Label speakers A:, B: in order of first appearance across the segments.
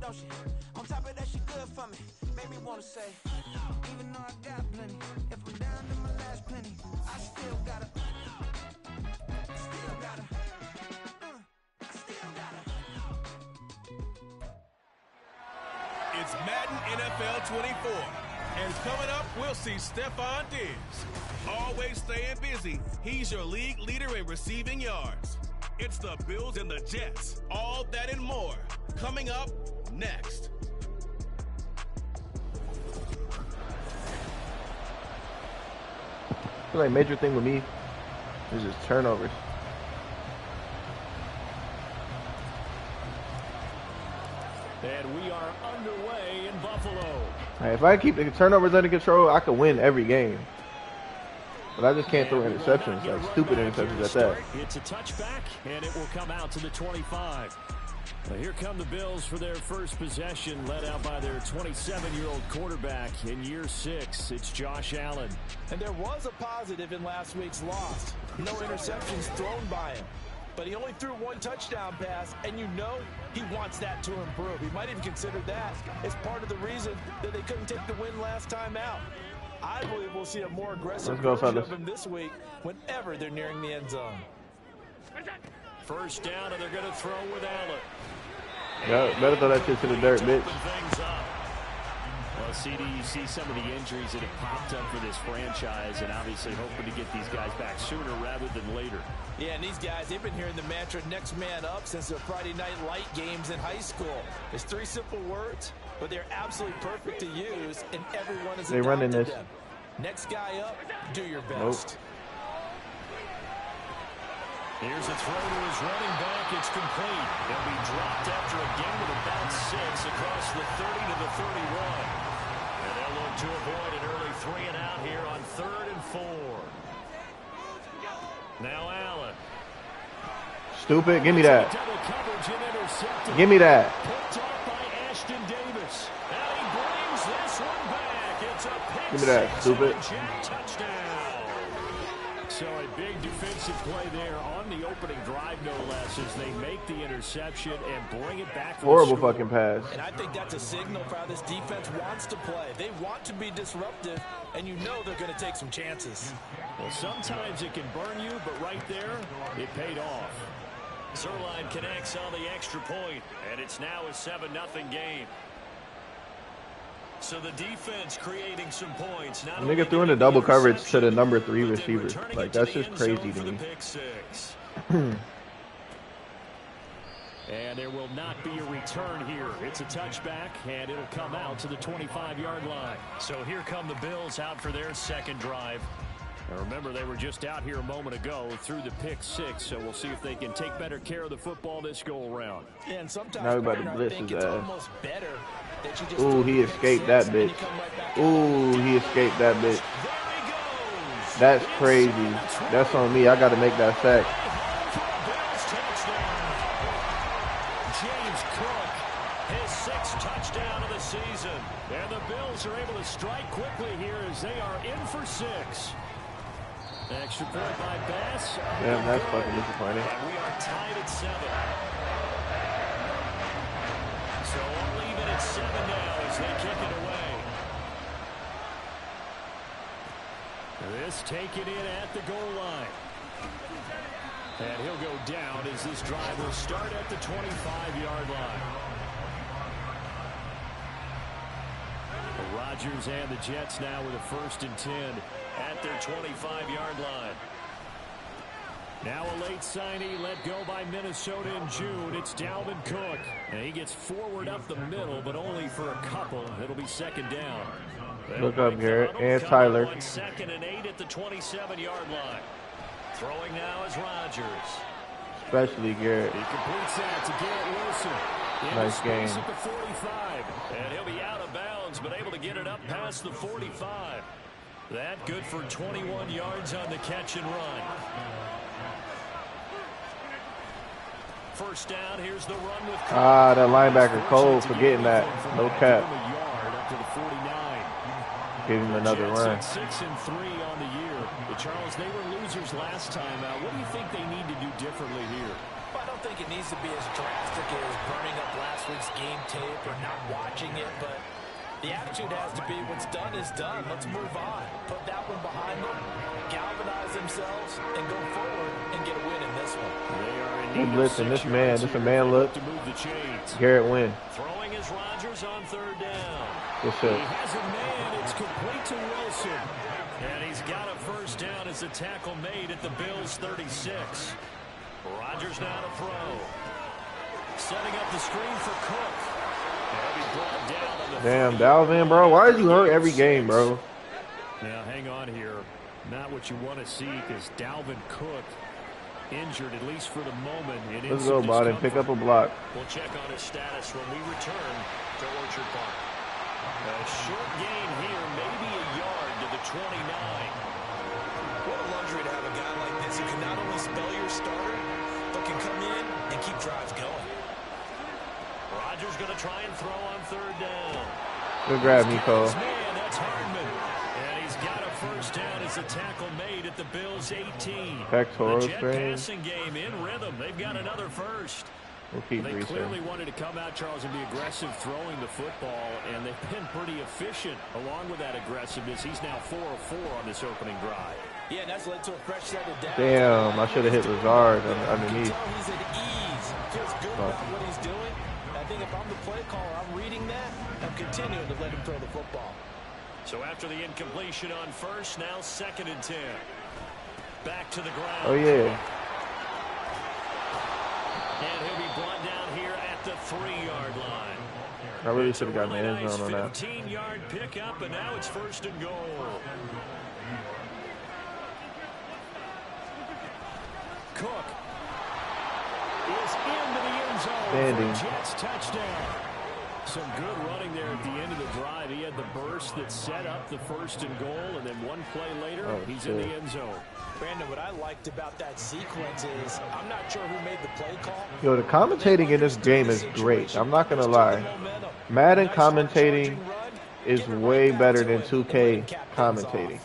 A: Don't she? On top of that, she good for me. Made me wanna say, even though I got plenty, if I'm down to my last penny, I still gotta,
B: It's Madden NFL 24. And coming up, we'll see Stephon Diggs. Always staying busy, he's your league leader in receiving yards. It's the Bills and the Jets. All that and more. Coming up next.
C: I feel like major thing with me is just turnovers.
D: And we are underway in Buffalo.
C: Hey, if I keep the turnovers under control, I could win every game. But I just can't throw interceptions, like stupid interceptions at that.
D: It's a touchback, and it will come out to the 25. Well, here come the Bills for their first possession, led out by their 27-year-old quarterback in year 6. It's Josh Allen.
E: And there was a positive in last week's loss. No interceptions thrown by him. But he only threw one touchdown pass, and you know he wants that to improve. He might even consider that as part of the reason that they couldn't take the win last time out. I believe we'll see a more aggressive version of him this week whenever they're nearing the end zone.
D: First down, and they're going to throw with Allen.
C: Yeah, better throw that shit to the dirt, bitch.
D: Well, CD, you see some of the injuries that have popped up for this franchise, and obviously hoping to get these guys back sooner rather than later.
E: Yeah, and these guys, they've been hearing the mantra next man up since their Friday night light games in high school. It's 3 simple words, but they're absolutely perfect to use, and everyone is
C: adopted running this.
E: them. Next guy up, do your best.
C: Nope.
D: Here's a throw to his running back. It's complete. They'll be dropped after a gain of about 6 across the 30 to the 31. And they'll look to avoid an early 3 and out here on 3rd and 4. Now Allen.
C: Stupid. Give me that. Give me that.
D: Picked off by Ashton Davis. And he brings this one back. It's a pick.
C: Give me that. Stupid.
D: Touchdown. So a big defensive play there on the opening drive, no less, as they make the interception and bring it back.
C: Horrible fucking pass.
E: And I think that's a signal for how this defense wants to play. They want to be disruptive, and you know they're going to take some chances.
D: Well, sometimes it can burn you, but right there, it paid off. Zerline connects on the extra point, and it's now a 7-0 game. So the defense creating some points.
C: Nigga threw in the double coverage to the number 3 receiver. Like, that's just crazy to me.
D: And there will not be a return here. It's a touchback, and it'll come out to the 25-yard line. So here come the Bills out for their second drive. Now remember, they were just out here a moment ago through the pick 6, so we'll see if they can take better care of the football this go-around.
E: And sometimes
C: now we're about to blitz his ass.
E: Almost better.
C: Ooh, he escaped that bitch. Ooh, he escaped that bitch. That's crazy. That's on me. I got to make that sack.
D: James Cook, his 6th touchdown of the season. And the Bills are able to strike quickly here as they are in for 6. Extra point by Bass.
C: Damn, that's fucking disappointing.
D: And we are tied at 7. So we'll leave it at 7 now as they kick it away. This taken in at the goal line. And he'll go down as this drive will start at the 25-yard line. The Rodgers and the Jets now with a 1st and 10 at their 25-yard line. Now a late signee let go by Minnesota in June. It's Dalvin Cook. And he gets forward up the middle, but only for a couple. It'll be 2nd down.
C: Look up, Garrett. And Tyler.
D: 2nd and 8 at the 27-yard line. Throwing now is Rodgers.
C: Especially Garrett.
D: He completes that to Garrett Wilson.
C: Nice game.
D: At the 45. And he'll be out of bounds, but able to get it up past the 45. That good for 21 yards on the catch and run. First down, here's the run with
C: that linebacker Cole for getting that. No cap. Give him another run.
D: 6-3 on the year. But Charles, they were losers last time out. What do you think they need to do differently here?
E: I don't think it needs to be as drastic as burning up last week's game tape or not watching it, but the attitude has to be what's done is done. Let's move on. Put that one behind them, galvanize themselves, and go forward and get a win in this one.
D: They are in
C: Listen, this a man look.
D: to move the chains.
C: Garrett Wynn.
D: Throwing is Rodgers on third down.
C: Good
D: He
C: shit.
D: has a man. It's complete to Wilson. And he's got a first down as the tackle made at the Bills' 36. Rodgers now to throw. Setting up the screen for Cook. He'll be brought down on the
C: Damn, Dalvin, bro. Why is you hurt every game, bro?
D: Now, hang on here. Not what you want to see because Dalvin Cook injured, at least for the moment.
C: Let's go, Biden. Pick up a block.
D: We'll check on his status when we return to Orchard Park. A short gain here, maybe a yard to the 29.
E: What a luxury to have a guy like this who can not only spell your starter, but can come in and keep drives going.
D: Rodgers going to try and throw on third down.
C: Good grab, Nico.
D: Man, that's Hardman. And he's got a first down as the tackle made at the Bills' 18.
C: Pectoral
D: the Jet
C: strain.
D: passing game in rhythm. They've got another first.
C: We'll keep
D: They
C: resetting.
D: clearly wanted to come out, Charles, and be aggressive throwing the football, and they've been pretty efficient along with that aggressiveness. He's now 4 of 4 on this opening drive.
E: Yeah, and that's led to a fresh set of downs.
C: Damn, I should have hit Lazard underneath.
E: He's at ease. Feels good about what he's doing. I think if I'm the play caller, I'm reading that. I'm continuing to let him throw the football.
D: So after the incompletion on first, now 2nd and 10. Back to the ground.
C: Oh, yeah.
D: And he'll be brought down here at the 3-yard line.
C: I really should have gotten the end
D: Nice
C: zone on that.
D: 15-yard pickup, and now it's 1st and goal. Cook is into the end zone.
C: Standing.
D: For a Jets touchdown. Some good running there at the end of the drive. He had the burst that set up the 1st and goal, and then one play later, he's in the end zone.
E: Brandon, what I liked about that sequence is I'm not sure who made the play call.
C: Yo, the commentating in this game is great. I'm not going to lie. Madden commentating is way better than 2K commentating.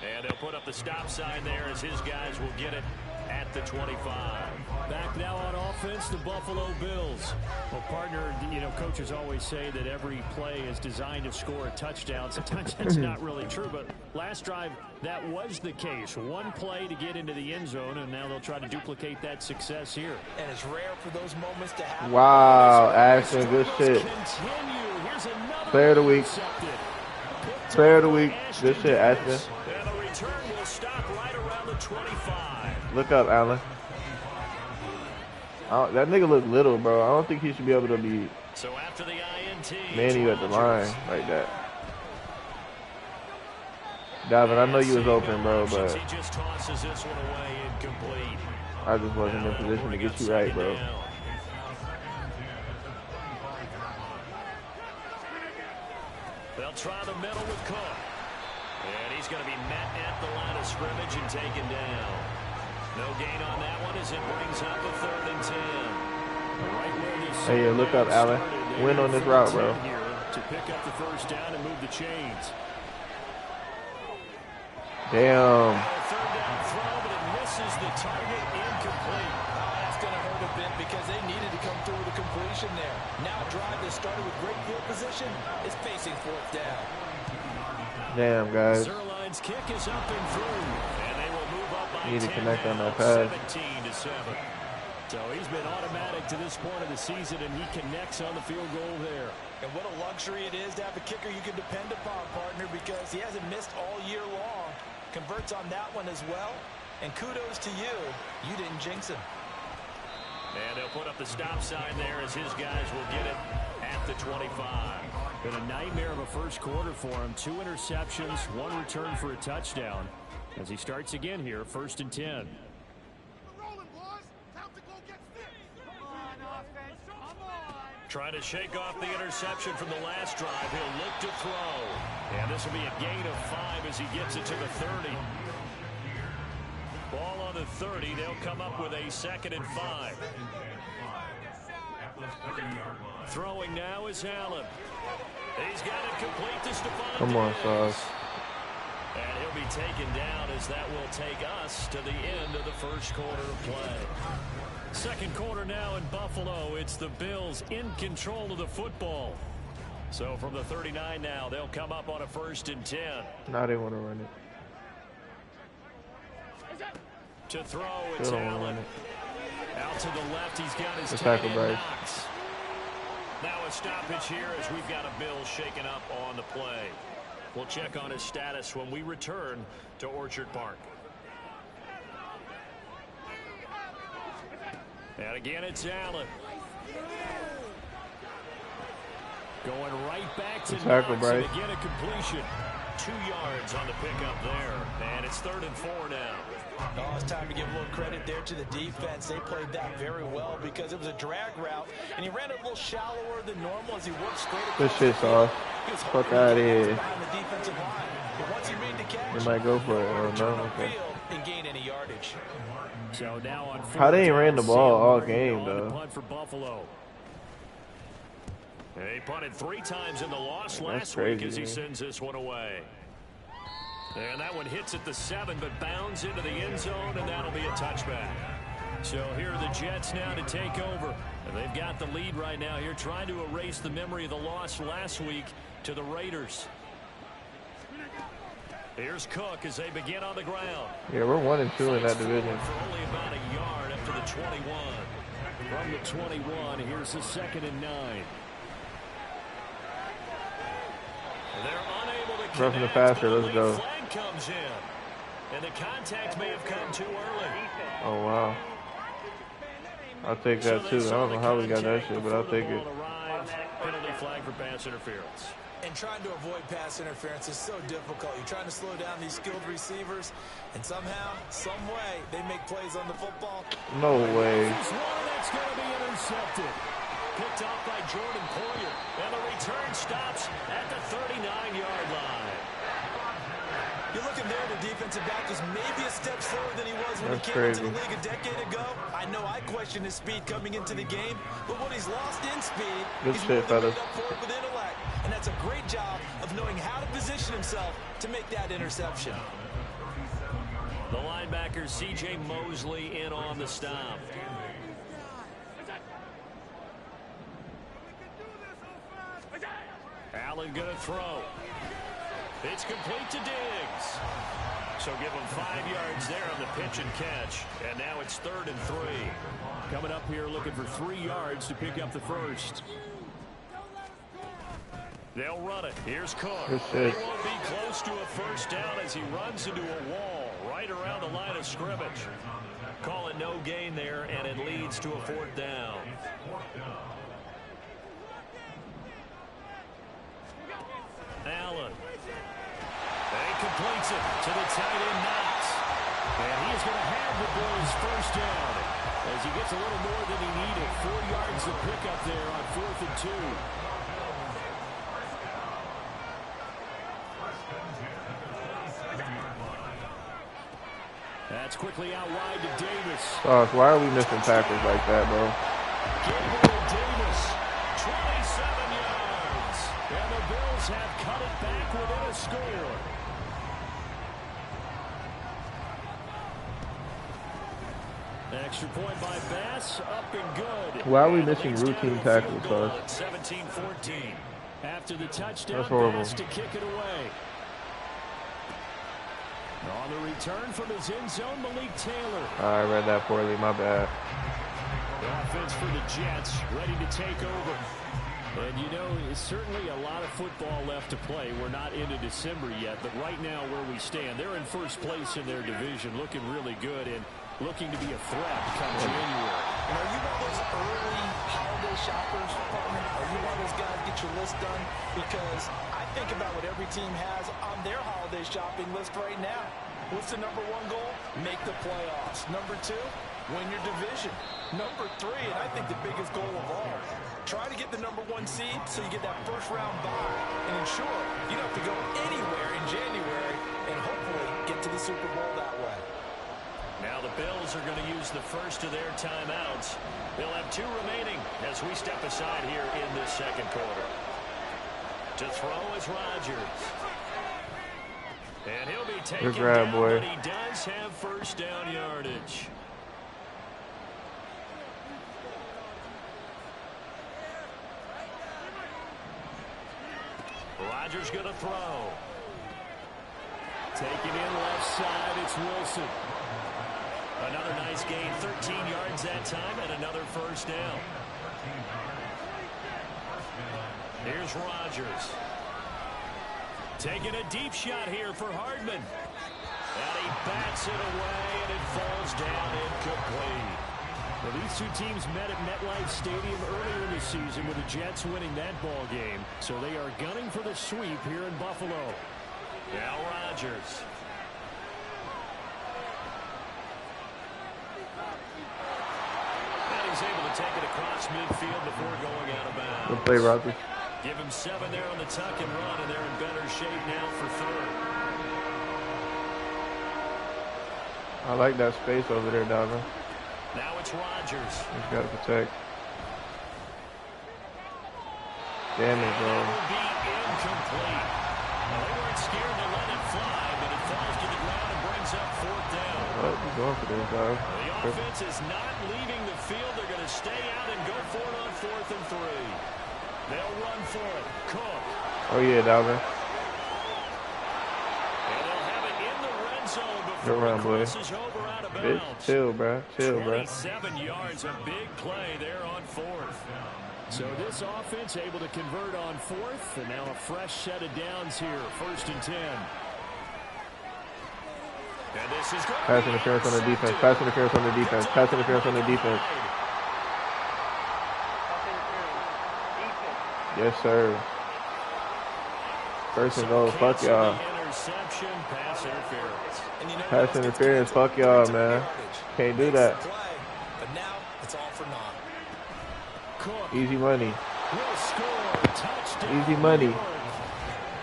D: And they'll put up the stop sign there as his guys will get it at the 25. Back now on offense, the Buffalo Bills. Well, partner, you know, coaches always say that every play is designed to score a touchdown. Sometimes that's not really true, but last drive, that was the case. One play to get into the end zone, and now they'll try to duplicate that success here.
E: And it's rare for those moments to happen.
C: Wow, Ashton, good shit. Player of the week. Player of the week. Good shit, Ashton.
D: And the return will stop right around the 25.
C: Look up, Allen. That nigga look little, bro. I don't think he should be able to be
D: So after the INT,
C: Manny at the line like that. Davin, I know you was open, bro, but
D: he just tosses this one away incomplete.
C: I just wasn't in position to get you right, bro.
D: They'll try the middle with Cook. And he's going to be met at the line of scrimmage and taken down. No gain on that one as it brings up a 3rd and 10. Right where this
C: Hey, look up, Allen. Win on this route, bro.
D: Here to pick up the first down and move the chains.
C: Damn.
D: 3rd down throw, but it misses the target, incomplete.
E: That's going to hurt a bit because they needed to come through with a completion there. Now a drive that started with great field position is facing 4th down.
C: Damn, guys.
D: Zerline's kick is up and through, and they will move up by
C: Need to
D: 10
C: connect on
D: now,
C: that pass.
D: 17-7. So he's been automatic to this point of the season, and he connects on the field goal there.
E: And what a luxury it is to have a kicker you can depend upon, partner, because he hasn't missed all year long. Converts on that one as well. And kudos to you. You didn't jinx him.
D: And they'll put up the stop sign there as his guys will get it at the 25. Been a nightmare of a first quarter for him. 2 interceptions, 1 return for a touchdown. As he starts again here, 1st and 10. Trying to shake off the interception from the last drive. He'll look to throw. And this will be a gain of 5 as he gets it to the 30. Ball on the 30. They'll come up with a 2nd and 5. Throwing now is Allen. He's got it complete to Stephon.
C: Come on, Sauce.
D: And he'll be taken down as that will take us to the end of the first quarter of play. Second quarter now in Buffalo. It's the Bills in control of the football. So from the 39 now, they'll come up on a 1st and 10.
C: Now they want to run it.
D: To throw, it's Allen. Out to the left, he's got his
C: tackle, Bryce.
D: Now a stoppage here as we've got a Bill shaken up on the play. We'll check on his status when we return to Orchard Park. And again, it's Allen. Going right back to
C: tackle,
D: Knox,
C: Bryce.
D: and again a completion. 2 yards on the pickup there. And it's 3rd and 4 now.
E: Oh, it's time to give a little credit there to the defense. They played that very well because it was a drag route, and he ran it a little shallower than normal as he worked straight across.
C: This shit's off. Fuck out of here.
E: The defensive line. But once he made the catch,
C: They might go for it. Oh, no. Okay.
E: and gain any yardage.
D: So now on
C: How they ain't ran the ball all game, though?
D: Punt for Buffalo. He punted 3 times in the loss last week as he sends this one away. And that one hits at the 7, but bounds into the end zone, and that'll be a touchback. So here are the Jets now to take over. And they've got the lead right now here, trying to erase the memory of the loss last week to the Raiders. Here's Cook as they begin on the ground.
C: Yeah, we're 1 and 2 in that division.
D: For only about a yard up to the 21. From the 21, here's the 2nd and 9. They're unable to
C: Roughing the passer, let's go.
D: Flag comes in, and the contact may have come too early.
C: Oh, wow. I'll take that, too. I don't know how we got that shit, but I'll take it.
D: Penalty flag for pass interference.
E: And trying to avoid pass interference is so difficult. You're trying to slow down these skilled receivers, and somehow, some way, they make plays on the football.
C: No way.
D: There's one that's going to be intercepted. Picked off by Jordan Poyer. And the return stops at the 39-yard line.
E: You're looking there, the defensive back is maybe a step slower than he was when he came into the league a decade ago. I know I questioned his speed coming into the game, but when he's lost in speed, he's more than made up for it with intellect. And that's a great job of knowing how to position himself to make that interception.
D: The linebacker, C.J. Mosley, in on the stop. Allen going to throw. It's complete to Diggs. So give him 5 yards there on the pitch and catch. And now it's 3rd and 3. Coming up here looking for 3 yards to pick up the first. They'll run it. Here's Cook. He won't be close to a first down as he runs into a wall right around the line of scrimmage. Calling no gain there, and it leads to a 4th down. Allen. And he completes it to the tight end, Knox. And he is going to have the Bills' first down as he gets a little more than he needed. 4 yards to pick up there on 4th and 2. That's quickly out wide to Davis.
C: Why are we missing tackles like that, bro?
D: Gabriel Davis, 27 yards. And the Bills have cut it back within a score. Extra point by Bass, up and good.
C: Why are we missing routine tackles, Sauce?
D: 17-14. After the touchdown,
C: that's horrible.
D: Bass to kick it away. On the return from his end zone, Malik Taylor.
C: I read that poorly, my bad.
D: The offense for the Jets, ready to take over. And you know, it's certainly a lot of football left to play. We're not into December yet, but right now where we stand, they're in first place in their division, looking really good and looking to be a threat come January.
E: And are you one of those early holiday shoppers, partner? Are you one of those guys get your list done? Because I think about what every team has on their holiday shopping list right now. What's the number 1 goal? Make the playoffs. Number 2, win your division. Number 3, and I think the biggest goal of all, try to get the number 1 seed so you get that first round bye and ensure you don't have to go anywhere in January and hopefully get to the Super Bowl that way.
D: Now the Bills are going to use the first of their timeouts. They'll have 2 remaining as we step aside here in this second quarter. To throw is Rodgers. And he'll be taken down, but he does have first down yardage. Rodgers going to throw. Taking in left side, it's Wilson. Another nice gain, 13 yards that time, and another first down. Here's Rodgers. Taking a deep shot here for Hardman. And he bats it away, and it falls down incomplete. Well, these two teams met at MetLife Stadium earlier in the season with the Jets winning that ball game. So they are gunning for the sweep here in Buffalo. Now Rodgers. And he's able to take it across midfield before going out of bounds.
C: Good play, Rodgers.
D: Give him 7 there on the tuck and run, and they're in better shape now for third.
C: I like that space over there, Dalvin.
D: Now it's Rodgers.
C: He's got to protect. Damn it, bro.
D: That will be incomplete. Well, they weren't scared to let it fly, but it falls to the ground and brings up 4th down.
C: What? He's going for this, dog.
D: The offense is not leaving the field. They're going to stay out and go for it on 4th and 3. They'll run for it. Cook.
C: Oh, yeah, Dalvin.
D: And they'll have it in the red zone before
C: Good run,
D: it
C: boy.
D: crosses over out of
C: Bitch,
D: bounds.
C: chill, bro. Chill, bro.
D: 27 yards, a big play there on 4th. So this offense able to convert on 4th, and now a fresh set of downs here, 1st and 10. And this is
C: Pass interference on the defense. Pass interference on the defense. Pass interference on the defense. Yes, sir. 1st and goal. Fuck y'all.
D: Interception, pass interference.
C: Pass interference. Fuck y'all, man. Can't do that.
E: But now it's all for naught.
C: Easy money.
D: Will score. Touchdown.
C: Easy money.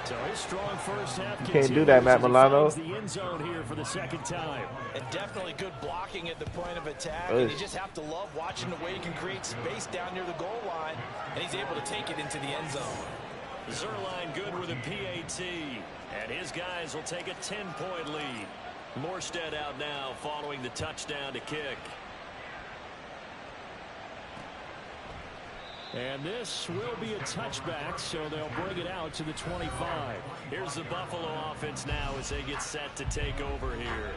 D: So his strong first half
C: You can't do that, Matt Milano.
D: The end zone here for the 2nd time.
E: And definitely good blocking at the point of attack. And you just have to love watching the way he can create space down near the goal line. And he's able to take it into the end zone.
D: Zerline good with a PAT. And his guys will take a 10-point lead. Morstead out now following the touchdown to kick. And this will be a touchback, so they'll bring it out to the 25. Here's the Buffalo offense now as they get set to take over here.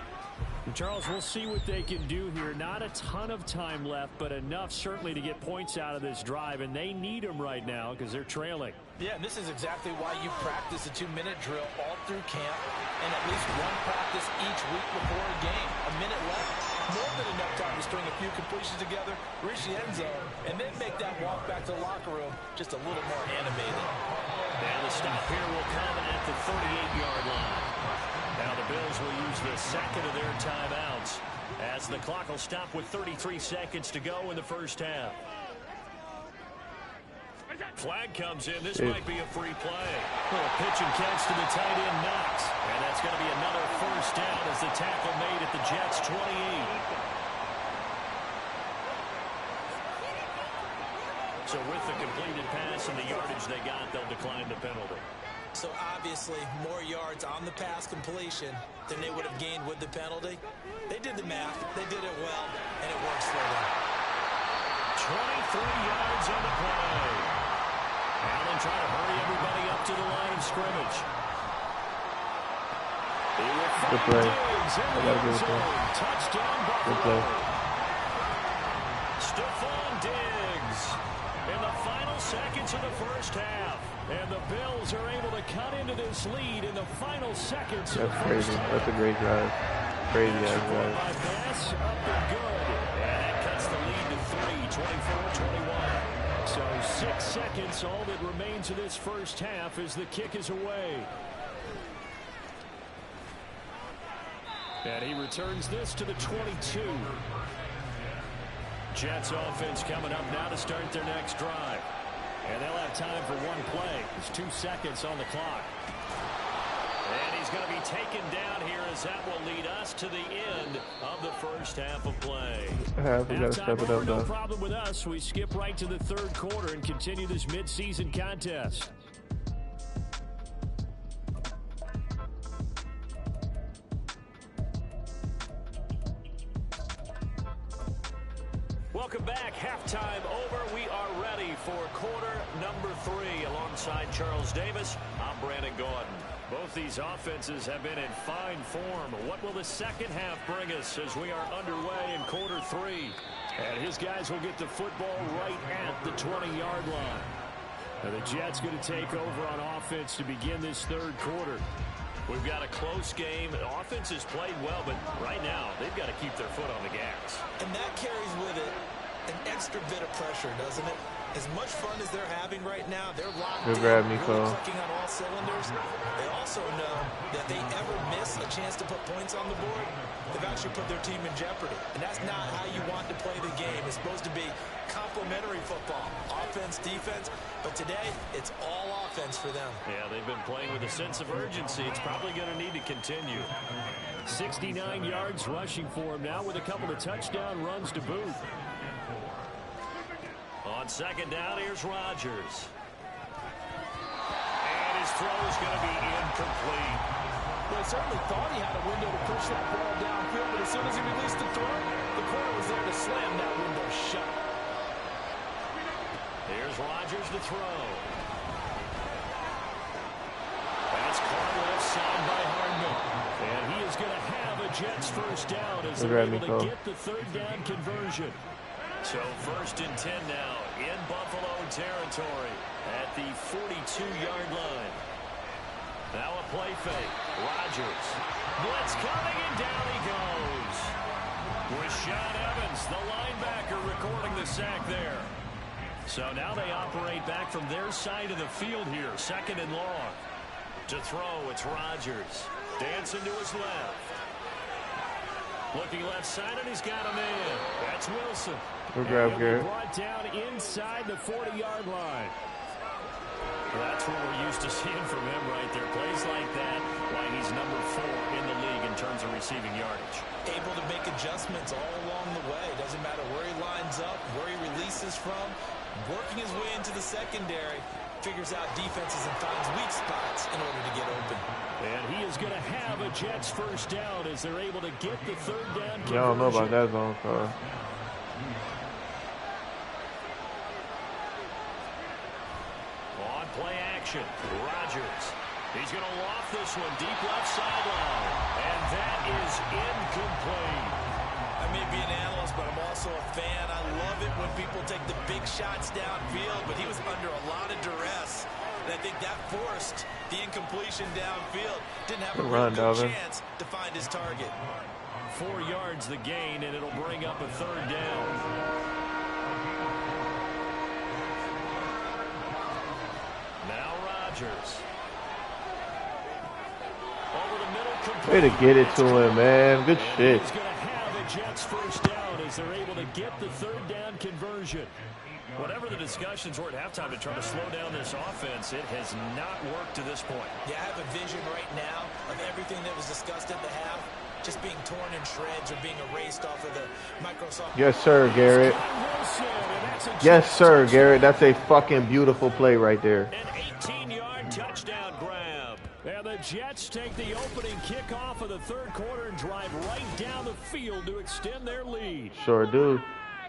D: And Charles, we'll see what they can do here. Not a ton of time left, but enough certainly to get points out of this drive, and they need them right now because they're trailing.
E: Yeah, and this is exactly why you practice a 2-minute drill all through camp and at least one practice each week before a game. A minute left, more than enough time to string a few completions together, reach the end zone, and then make that walk back to the locker room just a little more animated.
D: Now the stop here will come at the 38-yard line. Now the Bills will use the 2nd of their timeouts as the clock will stop with 33 seconds to go in the first half. Flag comes in. This might be a free play. Little pitch and catch to the tight end Knox. And that's going to be another first down as the tackle made at the Jets' 28. So with the completed pass and the yardage they got, they'll decline the penalty.
E: So obviously more yards on the pass completion than they would have gained with the penalty. They did the math. They did it well, and it works for them.
D: 23 yards on the play. Allen trying to hurry everybody up to the line of scrimmage.
C: Good play. I gotta give it to him.
D: Touchdown Buffalo.
C: Good play.
D: Stephon Diggs in the final seconds of the first half. And the Bills are able to cut into this lead in the final seconds.
C: That's crazy. That's a great drive. Crazy ass drive.
D: Pass up and good. And that cuts the lead to 3, 24-21. So 6 seconds, all that remains of this first half as the kick is away. And he returns this to the 22. Jets offense coming up now to start their next drive. And they'll have time for one play. There's 2 seconds on the clock. And he's he's going to be taken down here as that will lead us to the end of the first half of play.
C: We gotta step it up,
D: no
C: though.
D: problem with us. We skip right to the third quarter and continue this midseason contest. Welcome back. Halftime over. We are ready for quarter number 3. Alongside Charles Davis, I'm Brandon Gordon. Both these offenses have been in fine form. What will the second half bring us as we are underway in quarter 3? And his guys will get the football right at the 20-yard line. Now the Jets going to take over on offense to begin this third quarter. We've got a close game. The offense has played well, but right now they've got to keep their foot on the gas.
E: And that carries with it an extra bit of pressure, doesn't it? As much fun as they're having right now, they're locked in, really clicking on all cylinders. They also know that if they ever miss a chance to put points on the board, they've actually put their team in jeopardy. And that's not how you want to play the game. It's supposed to be complementary football, offense, defense. But today, it's all offense for them.
D: Yeah, they've been playing with a sense of urgency. It's probably going to need to continue. 69 yards rushing for him now with a couple of touchdown runs to boot. On second down, here's Rodgers. And his throw is going to be incomplete.
E: Well, he certainly thought he had a window to push that ball downfield, but as soon as he released the throw, the corner was there to slam that window shut.
D: Here's Rodgers to throw. That's caught left side by Hardman. And he is going to have a Jets first down as they're able to get the third down conversion. So first and 10 now in Buffalo territory at the 42-yard line. Now a play fake. Rodgers. Blitz coming, and down he goes. Rashaan Evans, the linebacker, recording the sack there. So now they operate back from their side of the field here. Second and long. To throw, it's Rodgers. Dancing to his left. Looking left side, and he's got a man. That's Wilson.
C: Good grab, Garrett.
D: Brought down inside the 40-yard line. That's what we're used to seeing from him right there. Plays like that, why he's number 4 in the league in terms of receiving yardage.
E: Able to make adjustments all along the way. Doesn't matter where he lines up, where he releases from. Working his way into the secondary. Figures out defenses and finds weak spots in order to get open.
D: And he is going to have a Jets first down as they're able to get the third down conversion.
C: Yeah, I don't know about that zone call.
D: On play action, Rodgers. He's going to loft this one deep left sideline. And that is incomplete.
E: I may be an analyst, but I'm also a fan. I love it when people take the big shots downfield, but he was under a lot of duress. And I think that forced the incompletion downfield. Didn't have a real good chance to find his target.
D: 4 yards the gain, and it'll bring up a third down. Now Rodgers. Over the middle, complete.
C: Way to get it to him, man. Good shit.
D: He's going to have a Jets first down as they're able to get the third down conversion. Whatever the discussions were at halftime to try to slow down this offense, it has not worked to this point.
E: Yeah, I have a vision right now of everything that was discussed at the half just being torn in shreds or being erased off of the Microsoft.
C: Yes, sir, Garrett. Yes, sir, Garrett. That's a fucking beautiful play right there.
D: An 18-yard touchdown grab. And the Jets take the opening kickoff of the third quarter and drive right down the field to extend their lead.
C: Sure do.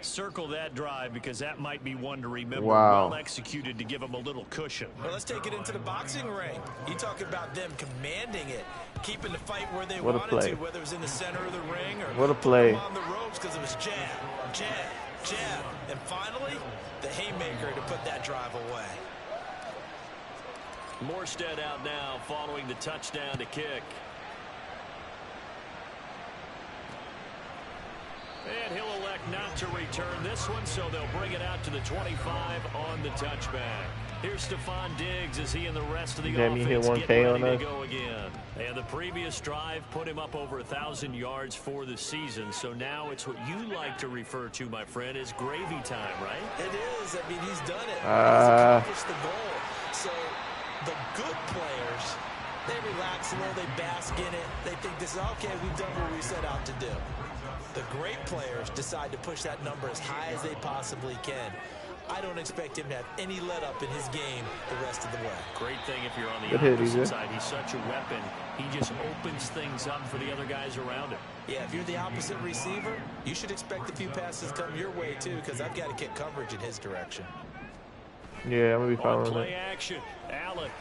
D: Circle that drive because that might be one to remember.
C: Wow.
D: Well executed to give them a little cushion.
E: Well, let's take it into the boxing ring. You talk about them commanding it, keeping the fight where they wanted to, whether it was in the center of the ring or
C: what a play
E: on the ropes because it was jab, jab, jab, and finally the haymaker to put that drive away.
D: Morstead out now following the touchdown to kick. And he'll elect not to return this one, so they'll bring it out to the 25 on the touchback. Here's Stephon Diggs as he and the rest of the offense get ready to go again. And the previous drive put him up over 1,000 yards for the season. So now it's what you like to refer to, my friend, as gravy time, right?
E: It is. I mean, he's done it. He's accomplished the goal. So the good players They relax a little, they bask in it. They think this is, okay, we've done what we set out to do. The great players decide to push that number as high as they possibly can. I don't expect him to have any let-up in his game the rest of the way.
D: Great thing if you're on the opposite side. He's such a weapon. He just opens things up for the other guys around him.
E: Yeah, if you're the opposite receiver, you should expect a few passes come your way, too, because I've got to get coverage in his direction.
C: Yeah, I'm going to be following
D: play
C: it.
D: Action, Allen.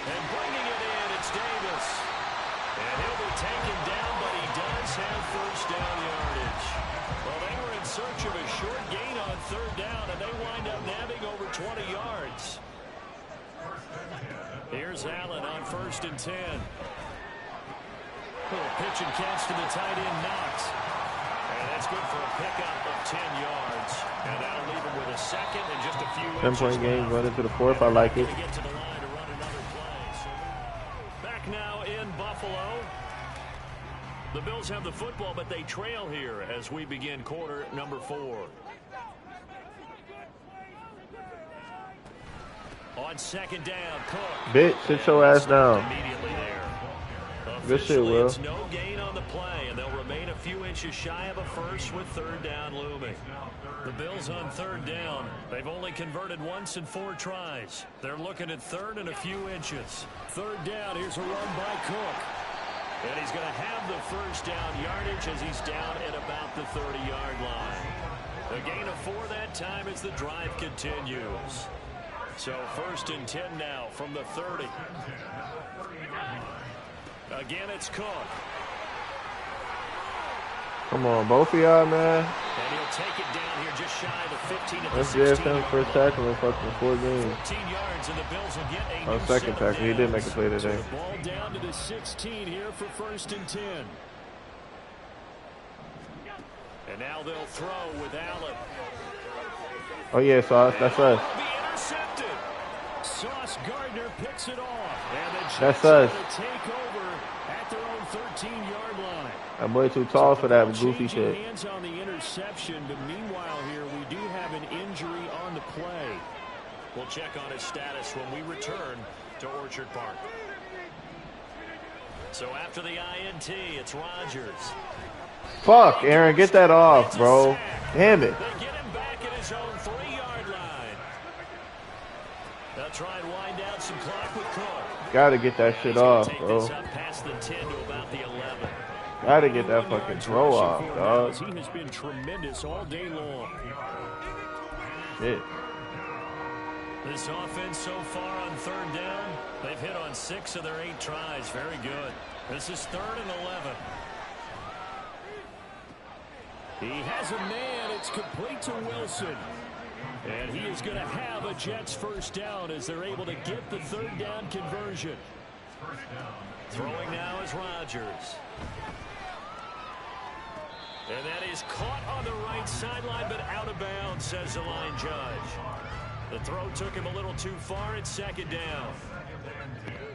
D: And bringing it in, it's Davis. And he'll be taken down, but he does have first down yardage. Well, they were in search of a short gain on third down, and they wind up nabbing over 20 yards. Here's Allen on 1st and 10. Little pitch and catch to the tight end, Knox. And that's good for a pickup of 10 yards. And that'll leave him with a second and just a few
C: 10-point game, run into the fourth. I like it.
D: Get to the line to run another play. So back now in Buffalo. The Bills have the football, but they trail here as we begin quarter number 4. On 2nd down, Cook.
C: Bitch, sit your ass down.
D: Immediately there.
C: Good shit, Will.
D: It's no gain on the play, and they'll remain a few inches shy of a first with 3rd down looming. The Bills on 3rd down. They've only converted once in 4 tries. They're looking at 3rd and a few inches. 3rd down. Here's a run by Cook. And he's going to have the first down yardage as he's down at about the 30-yard line. A gain of 4 that time as the drive continues. So 1st and 10 now from the 30. Again, it's Cook.
C: Come on, both of y'all, man.
D: And he'll take it down here just shy of the 15 at the
C: Let's
D: 16.
C: give him first tackle in fucking 4 games.
D: 14 yards, and the Bills will get a
C: On
D: new
C: 2nd tackle, he did make a play today.
D: So the ball down to the 16 here for 1st and 10. And now they'll throw with Allen.
C: Oh, yeah, Sauce, that's us.
D: Be intercepted. Sauce Gardner picks it off. And the Jets
C: That's us.
D: take over at their own 13-yard line.
C: That boy too tall for that goofy
D: Changing
C: shit.
D: hands on the interception, but meanwhile here we do have an injury on the play. We'll check on his status when we return to Orchard Park. So after the INT, it's Rodgers.
C: Fuck, Aaron, get that off, bro. Damn it.
D: They get him back at his own 3-yard line. They'll try and wind out some clock with Cook.
C: Gotta get that shit off,
D: Take
C: bro.
D: this up past the 10 to about the 11.
C: Gotta get that fucking throw off, dog.
D: He has been tremendous all day long.
C: Shit.
D: This offense so far on 3rd down, they've hit on 6 of their 8 tries. Very good. This is 3rd and 11. He has a man. It's complete to Wilson. And he is going to have a Jets first down as they're able to get the 3rd down conversion. Throwing now is Rodgers. And that is caught on the right sideline, but out of bounds, says the line judge. The throw took him a little too far at 2nd down.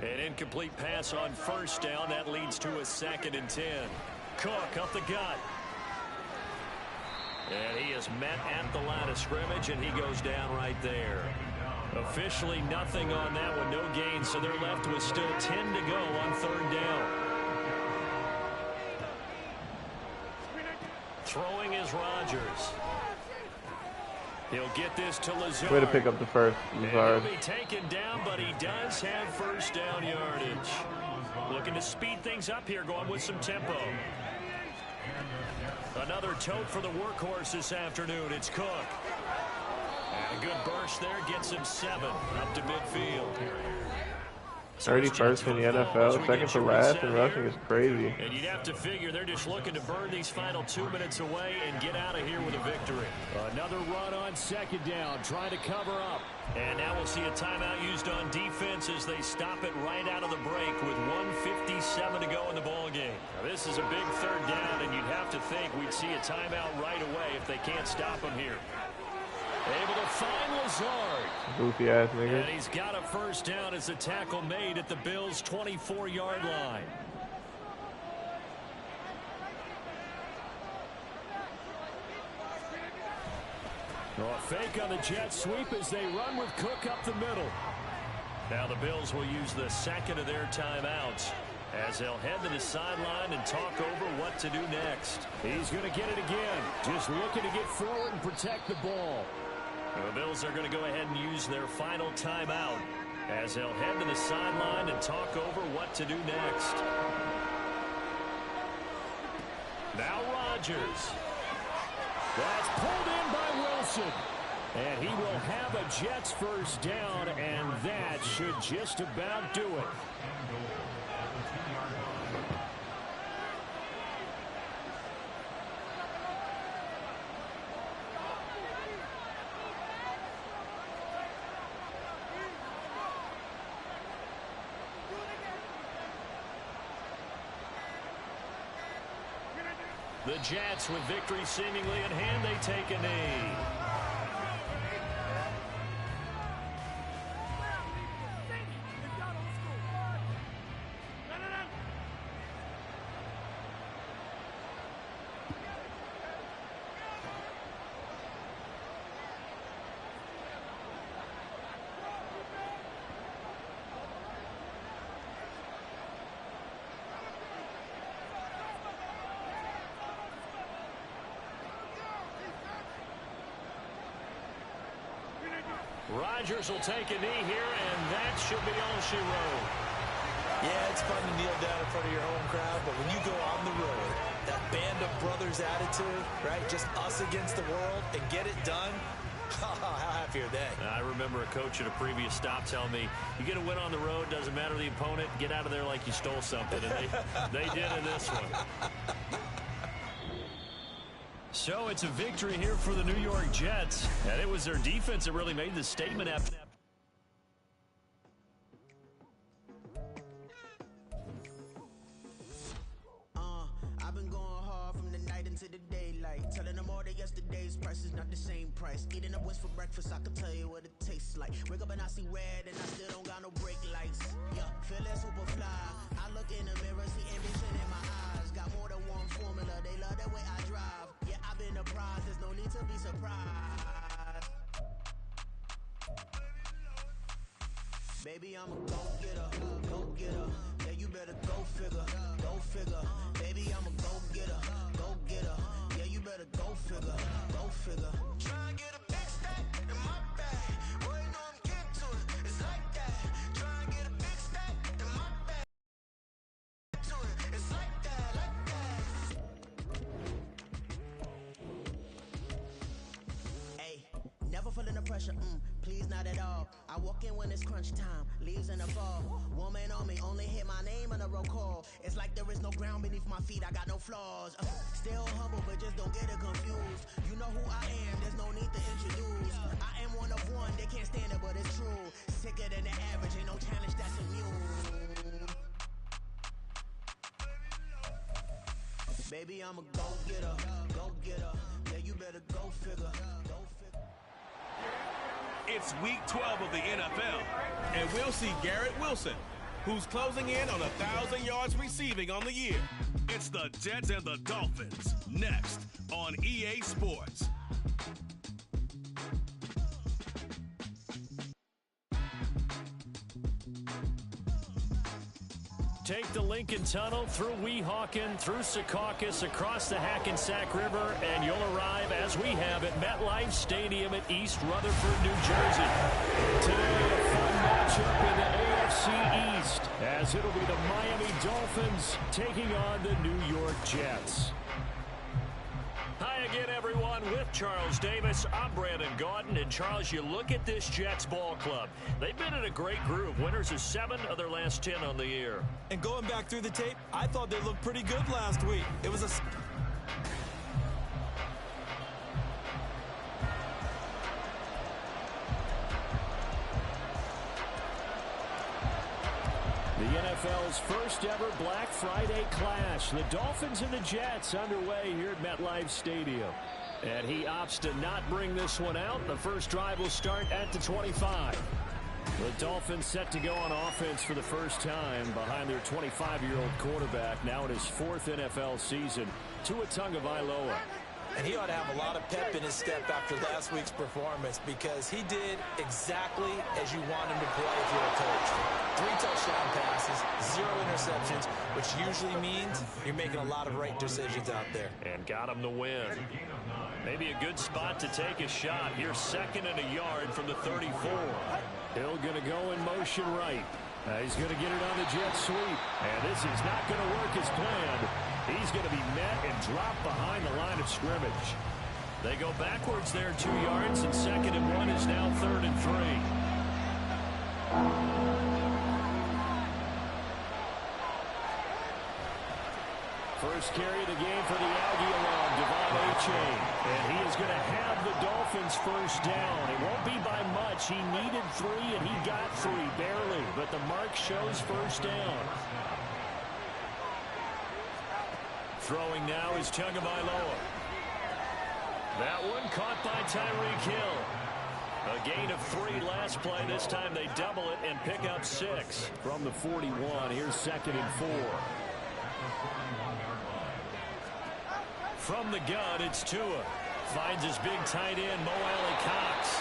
D: An incomplete pass on 1st down. That leads to a 2nd and 10. Cook up the gut. And he is met at the line of scrimmage, and he goes down right there. Officially nothing on that one, no gain, so they're left with still 10 to go on 3rd down. Throwing is Rodgers. He'll get this to Lazard.
C: Way to pick up the first, Lazard.
D: He'll be taken down, but he does have first down yardage. Looking to speed things up here, going with some tempo. Another tote for the workhorse this afternoon. It's Cook. And a good burst there gets him 7 up to midfield.
C: 31st in the NFL, second to last in rushing is crazy.
D: And you'd have to figure they're just looking to burn these final 2 minutes away and get out of here with a victory. Another run on 2nd down, trying to cover up. And now we'll see a timeout used on defense as they stop it right out of the break with 1:57 to go in the ballgame. Now this is a big 3rd down, and you'd have to think we'd see a timeout right away if they can't stop him here. Able to find Lazard.
C: Goofy ass nigga.
D: And he's got a first down as the tackle made at the Bills' 24-yard line. A fake on the jet sweep as they run with Cook up the middle. Now the Bills will use the second of their timeouts as they'll head to the sideline and talk over what to do next. He's going to get it again. Just looking to get forward and protect the ball. The Bills are going to go ahead and use their final timeout as they'll head to the sideline and talk over what to do next. Now Rodgers. That's pulled in by Wilson. And he will have a Jets first down, and that should just about do it. The Jets, with victory seemingly in hand, they take a knee. Rodgers will take a knee here, and that should be all she wrote.
E: Yeah, it's fun to kneel down in front of your home crowd, but when you go on the road, that band of brothers attitude, right? Just us against the world and get it done. How happy are they?
D: I remember a coach at a previous stop telling me, you get a win on the road, doesn't matter the opponent, get out of there like you stole something. And they did in this one. So it's a victory here for the New York Jets. And it was their defense that really made the statement after that.
A: I've been going hard from the night into the daylight. Telling them all that yesterday's price is not the same price. Eating up wings for breakfast, I can tell you what it tastes like. Wake up and I see red and I still don't got no brake lights. Yeah, feeling super fly. I look in the mirror, see ambition in my eyes. Got more than one formula, they love the way I drive. Yeah, I've been a prize, there's no need to be surprised. Baby, I'm a go-getter, go-getter. Yeah, you better go figure, go figure. Baby, I'm a go-getter, go-getter. Yeah, you better go figure, go figure. Try and get a big stack in my bag. Boy, you know I'm getting to it, it's like that. Try and get a big stack in my bag. To it, it's like that, like that. Hey, never feeling the pressure, please not at all. I walk in when it's crunch time, leaves in the fall. Woman on me, only hit my name on a roll call. It's like there is no ground beneath my feet, I got no flaws. Still humble, but just don't get it confused. You know who I am, there's no need to introduce. I am one of one, they can't stand it, but it's true. Sicker than the average, ain't no challenge that's immune. Baby, I'm a go-getter, go-getter. Yeah, you better go figure, go figure.
B: It's week 12 of the NFL, and we'll see Garrett Wilson, who's closing in on 1,000 yards receiving on the year. It's the Jets and the Dolphins, next on EA Sports.
D: Take the Lincoln Tunnel through Weehawken, through Secaucus, across the Hackensack River, and you'll arrive, as we have, at MetLife Stadium at East Rutherford, New Jersey. Today, a fun matchup in the AFC East, as it'll be the Miami Dolphins taking on the New York Jets. Hi again, everyone. With Charles Davis, I'm Brandon Gaudin. And, Charles, you look at this Jets ball club. They've been in a great groove. Winners of 7 of their last 10 on the year.
E: And going back through the tape, I thought they looked pretty good last week. It was a...
D: The NFL's first ever Black Friday clash. The Dolphins and the Jets underway here at MetLife Stadium. And he opts to not bring this one out. The first drive will start at the 25. The Dolphins set to go on offense for the first time behind their 25-year-old quarterback, now in his 4th NFL season, Tua Tagovailoa.
E: And he ought to have a lot of pep in his step after last week's performance because he did exactly as you want him to play if you're a coach. 3 touchdown passes, 0 interceptions, which usually means you're making a lot of right decisions out there.
D: And got him the win. Maybe a good spot to take a shot. Here's 2nd and a yard from the 34. Hill going to go in motion right. He's going to get it on the jet sweep. And this is not going to work as planned. He's going to be met and dropped behind the line of scrimmage. They go backwards there 2 yards, and 2nd and 1 is now 3rd and 3. First carry of the game for the Aggie along, Devon Achane. And he is going to have the Dolphins first down. It won't be by much. He needed 3, and he got 3, barely. But the mark shows first down. Throwing now is Tagovailoa. That one caught by Tyreek Hill. A gain of 3 last play. This time they double it and pick up 6. From the 41, here's 2nd and 4. From the gun, it's Tua. Finds his big tight end, Mo Alley-Cox.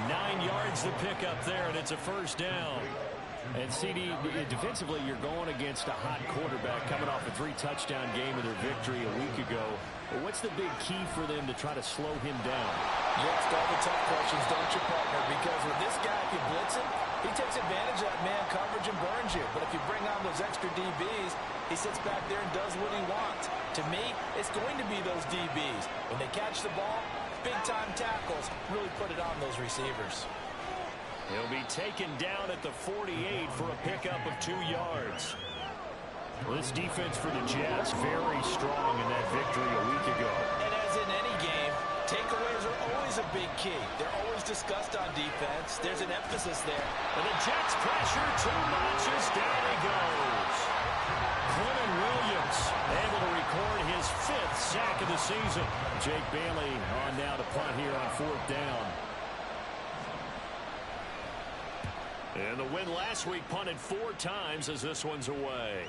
D: 9 yards to pick up there, and it's a first down. And CD, defensively, you're going against a hot quarterback coming off a 3-touchdown game of their victory a week ago. But what's the big key for them to try to slow him down?
E: You ask all the tough questions, don't you, partner? Because with this guy, if you blitz him, he takes advantage of that man coverage and burns you. But if you bring on those extra DBs, he sits back there and does what he wants. To me, it's going to be those DBs. When they catch the ball, big-time tackles really put it on those receivers.
D: He'll be taken down at the 48 for a pickup of 2 yards. Well, this defense for the Jets, very strong in that victory a week ago.
E: And as in any game, takeaways are always a big key. They're always discussed on defense. There's an emphasis there.
D: And the Jets pressure too much as down he goes. Quentin Williams able to record his 5th sack of the season. Jake Bailey on now to punt here on 4th down. And the win last week punted 4 times as this one's away.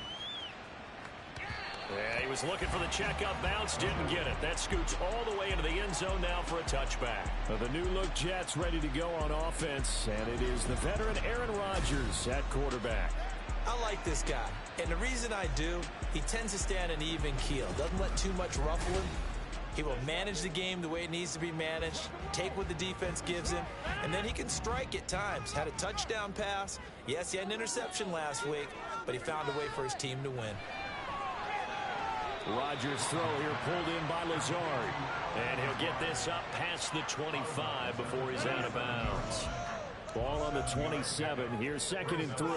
D: Yeah, he was looking for the checkup bounce, didn't get it. That scoots all the way into the end zone now for a touchback.
F: The new-look Jets ready to go on offense, and it is the veteran Aaron Rodgers at quarterback.
E: I like this guy, and the reason I do, he tends to stay on an even keel. Doesn't let too much ruffle him. He will manage the game the way it needs to be managed, take what the defense gives him, and then he can strike at times. Had a touchdown pass. Yes, he had an interception last week, but he found a way for his team to win.
F: Rodgers' throw here pulled in by Lazard.
D: And he'll get this up past the 25 before he's out of bounds.
F: Ball on the 27. Here's 2nd and 3.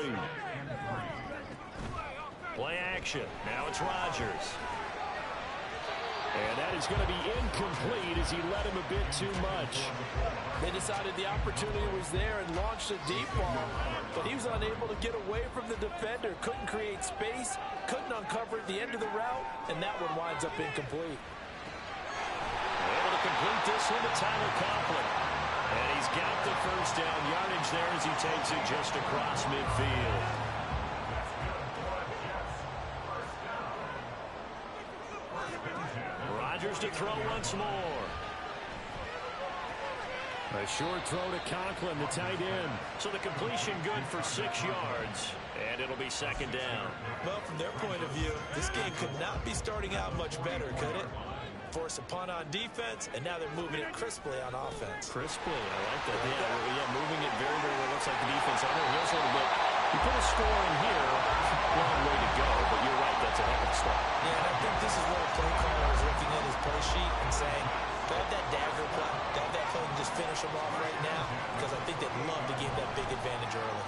D: Play action. Now it's Rodgers.
F: And that is going to be incomplete as he led him a bit too much.
E: They decided the opportunity was there and launched a deep ball, but he was unable to get away from the defender. Couldn't create space, couldn't uncover the end of the route, and that one winds up incomplete.
D: Able to complete this one to Tyler Conklin. And he's got the first down yardage there as he takes it just across midfield. Rodgers to throw once more.
F: A short throw to Conklin, the tight end.
D: So the completion good for 6 yards, and it'll be 2nd down.
E: Well, from their point of view, this game could not be starting out much better, could it? Force a punt on defense, and now they're moving it crisply on offense.
D: Crisply, I like that. Yeah, moving it very, very well. Looks like the defense on their heels a little bit. You put a score in here, long way to go, but you're right, that's a heck of a start.
E: Yeah, and I think this is where a play caller is looking at his play sheet and saying, grab that dagger play, grab that play and just finish them off right now, because I think they'd love to gain that big advantage early.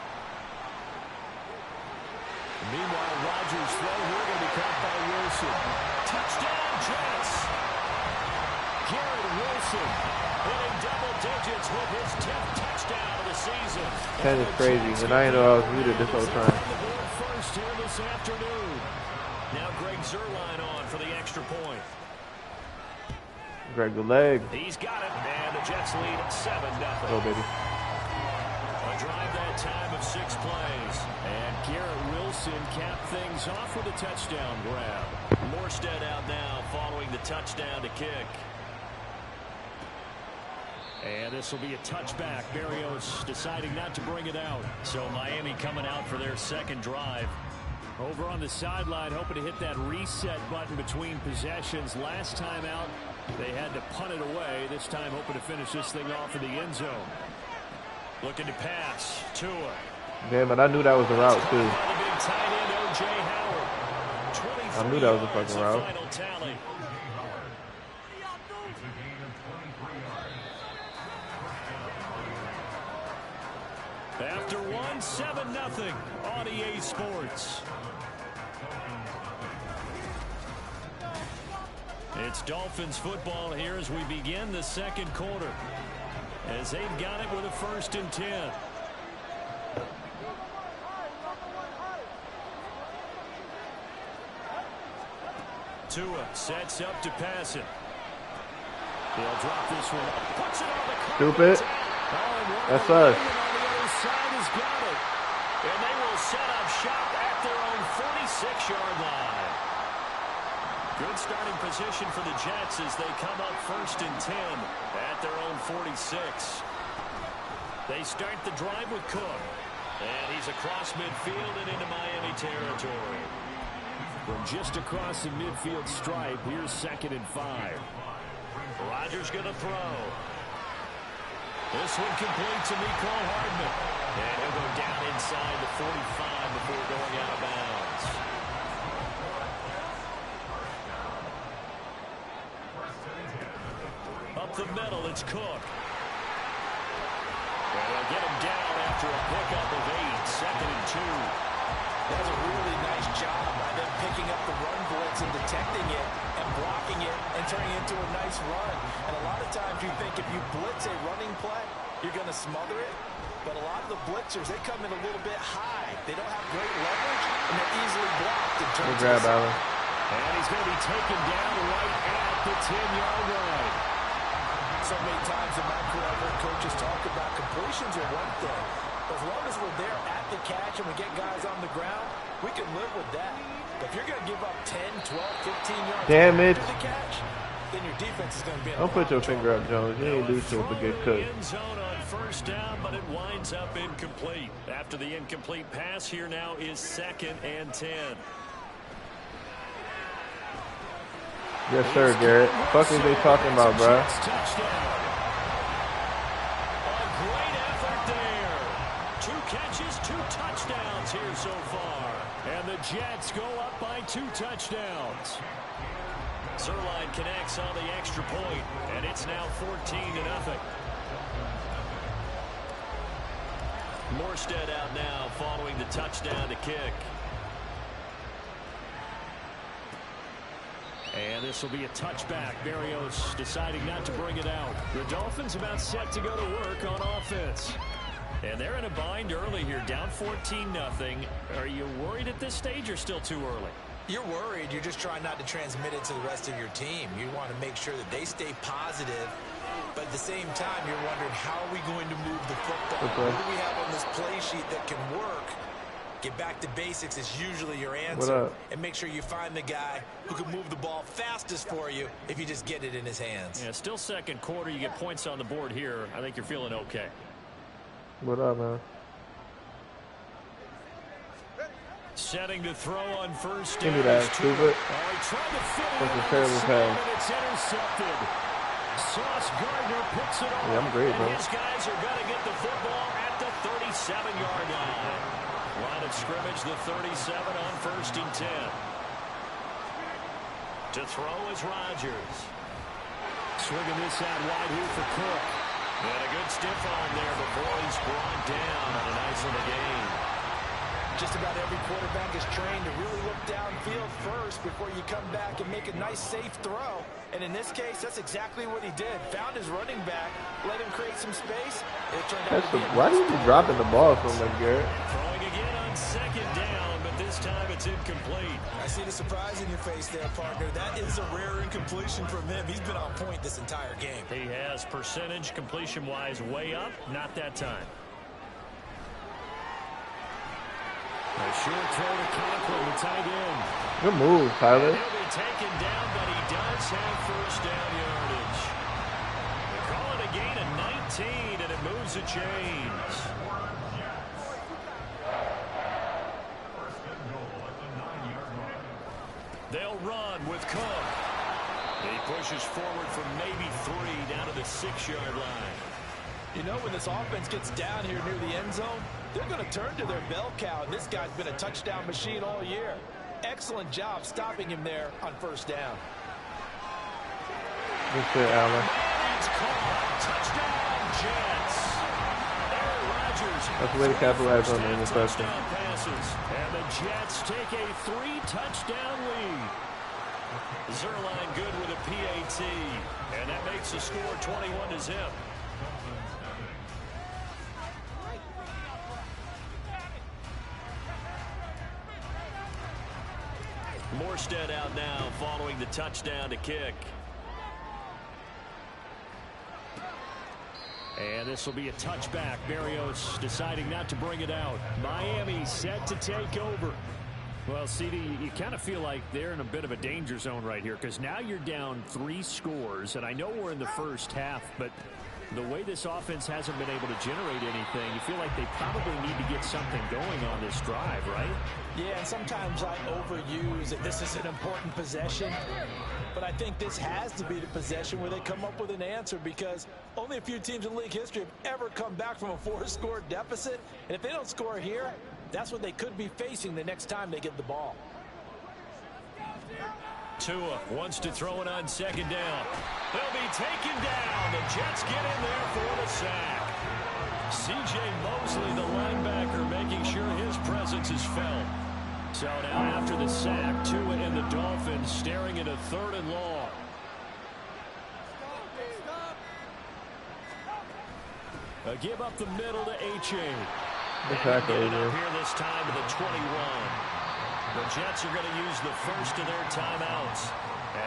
F: Meanwhile, Rodgers' throw here going to be caught by Wilson.
D: Touchdown, Jets!
F: Garrett Wilson
D: hitting double digits with his 10th touchdown of the season.
C: 10 is crazy, and I didn't know I was muted this whole time.
F: First here this afternoon.
D: Now Greg Zuerlein on for the extra point.
C: Greg the leg.
D: He's got it, and the Jets lead at 7-0.
C: Go, baby.
D: A drive that time of 6 plays.
F: And Garrett Wilson capped things off with a touchdown grab.
D: Morstead out now following the touchdown to kick. And this will be a touchback. Berrios deciding not to bring it out. So Miami coming out for their second drive. Over on the sideline, hoping to hit that reset button between possessions. Last time out, they had to punt it away. This time, hoping to finish this thing off in the end zone. Looking to pass. Tua.
C: Damn, but I knew that was a route, too. I knew that was a fucking route.
D: Final tally. After one, 7-0 on EA Sports. It's Dolphins football here as we begin the second quarter. As they've got it with a 1st and 10. Tua sets up to pass it. He'll drop this one. Puts it on the
C: Stupid. That's us.
D: Has got it. And they will set up shop at their own 46-yard line. Good starting position for the Jets as they come up 1st and 10 at their own 46. They start the drive with Cook. And he's across midfield and into Miami territory.
F: From just across the midfield stripe, here's 2nd and 5.
D: Rodgers going to throw. This one complete to Mecole Hardman. And he'll go down inside the 45 before going out of bounds. Up the middle, it's Cook. And they'll get him down after a pickup of 8, 2nd and 2.
E: That was a really nice job by them picking up the run blitz and detecting it and blocking it and turning it into a nice run. And a lot of times you think if you blitz a running play, you're going to smother it. But a lot of the blitzers, they come in a little bit high. They don't have great leverage, and they're easily blocked.
C: Good grab, Allen.
D: And he's going to be taken down right at the 10-yard line.
E: So many times in my career, I've heard coaches talk about completions are one thing. As long as we're there at the catch and we get guys on the ground, we can live with that. But if you're going to give up 10, 12, 15 yards
C: damage
E: to the catch, then your defense is going to be in
C: Don't put your finger up, Jones. You ain't do shit but get cooked.
D: End zone on 1st down, but it winds up incomplete. After the incomplete pass, here now is 2nd and 10.
C: Yes, sir, Garrett. Fuck is they talking about, bro?
D: Catches, 2 touchdowns here so far. And the Jets go up by 2 touchdowns. Zerline connects on the extra point, and it's now 14-0. Morstead out now following the touchdown to kick. And this will be a touchback. Berrios deciding not to bring it out. The Dolphins about set to go to work on offense. And they're in a bind early here, down 14-0. Are you worried at this stage or still too early?
E: You're worried. You're just trying not to transmit it to the rest of your team. You want to make sure that they stay positive. But at the same time, you're wondering, how are we going to move the football?
C: Okay.
E: What do we have on this play sheet that can work? Get back to basics is usually your answer.
C: What up?
E: And make sure you find the guy who can move the ball fastest for you if you just get it in his hands.
D: Yeah, still second quarter. You get points on the board here. I think you're feeling okay.
C: What up, man?
D: Setting to throw on 1st
C: Give
D: down.
C: me that, stupid.
D: That's
C: a terrible pass.
D: It's intercepted. Sauce Gardner picks it off.
C: Yeah, I'm great, bro.
D: These guys are going to get the football at the 37-yard line. Line of scrimmage, the 37 on 1st and 10. To throw is Rodgers. Swinging this out wide here for Cook. And a good stiff arm there before he's brought down on a nice little gain.
E: Just about every quarterback is trained to really look downfield first before you come back and make a nice, safe throw. And in this case, that's exactly what he did. Found his running back, let him create some space. It turned out to be
C: why do you be dropping the ball so much, Garrett?
D: Throwing again on 2nd down, but this time it's incomplete.
E: I see the surprise in your face there, partner. That is a rare incompletion from him. He's been on point this entire game.
D: He has percentage completion-wise way up, not that time. A short throw to Conklin, the tight end.
C: Good move, Tyler.
D: He'll be taken down, but he does have first down yardage. They call it a gain of 19, and it moves the chains. They'll run with Cook. He pushes forward from maybe 3 down to the 6-yard line.
E: You know, when this offense gets down here near the end zone, they're going to turn to their bell cow. And this guy's been a touchdown machine all year. Excellent job stopping him there on first down.
C: That's it, Allen.
D: It's caught. Touchdown, Jets. Aaron Rodgers.
C: That's the way to capitalize on the interception.
D: Passes. And the Jets take a 3-touchdown lead. Zerline good with a PAT. And that makes the score 21-0. Morstead out now following the touchdown to kick. And this will be a touchback. Berrios deciding not to bring it out. Miami set to take over. Well, CD, you kind of feel like they're in a bit of a danger zone right here because now you're down 3 scores. And I know we're in the first half, but the way this offense hasn't been able to generate anything, you feel like they probably need to get something going on this drive, right?
E: Yeah, and sometimes I overuse it. This is an important possession. But I think this has to be the possession where they come up with an answer because only a few teams in league history have ever come back from a 4-score deficit. And if they don't score here, that's what they could be facing the next time they get the ball.
D: Tua wants to throw it on second down. They'll be taken down. The Jets get in there for the sack. C.J. Mosley, the linebacker, making sure his presence is felt. So now after the sack, Tua and the Dolphins staring at a 3rd and long. A give up the middle to H.A.
C: Exactly.
D: Get it up here this time to the 21. The Jets are going to use the first of their timeouts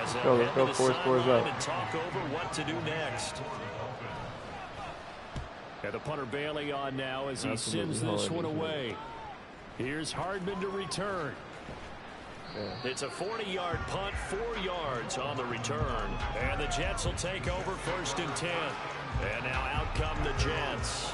D: as they'll head to the sideline and talk over what to do next. And the punter Bailey on now as he sends this one away. Here's Hardman to return. Yeah. It's a 40-yard punt, 4 yards on the return. And the Jets will take over 1st and 10. And now out come the Jets.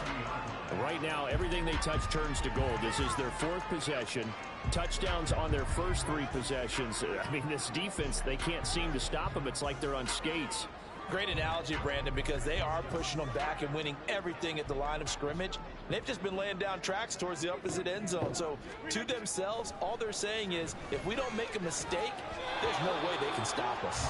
D: Right now, everything they touch turns to gold. This is their 4th possession. Touchdowns on their first 3 possessions. I mean, this defense, they can't seem to stop them. It's like they're on skates.
E: Great analogy, Brandon, because they are pushing them back and winning everything at the line of scrimmage. And they've just been laying down tracks towards the opposite end zone. So to themselves, all they're saying is, if we don't make a mistake, there's no way they can stop us.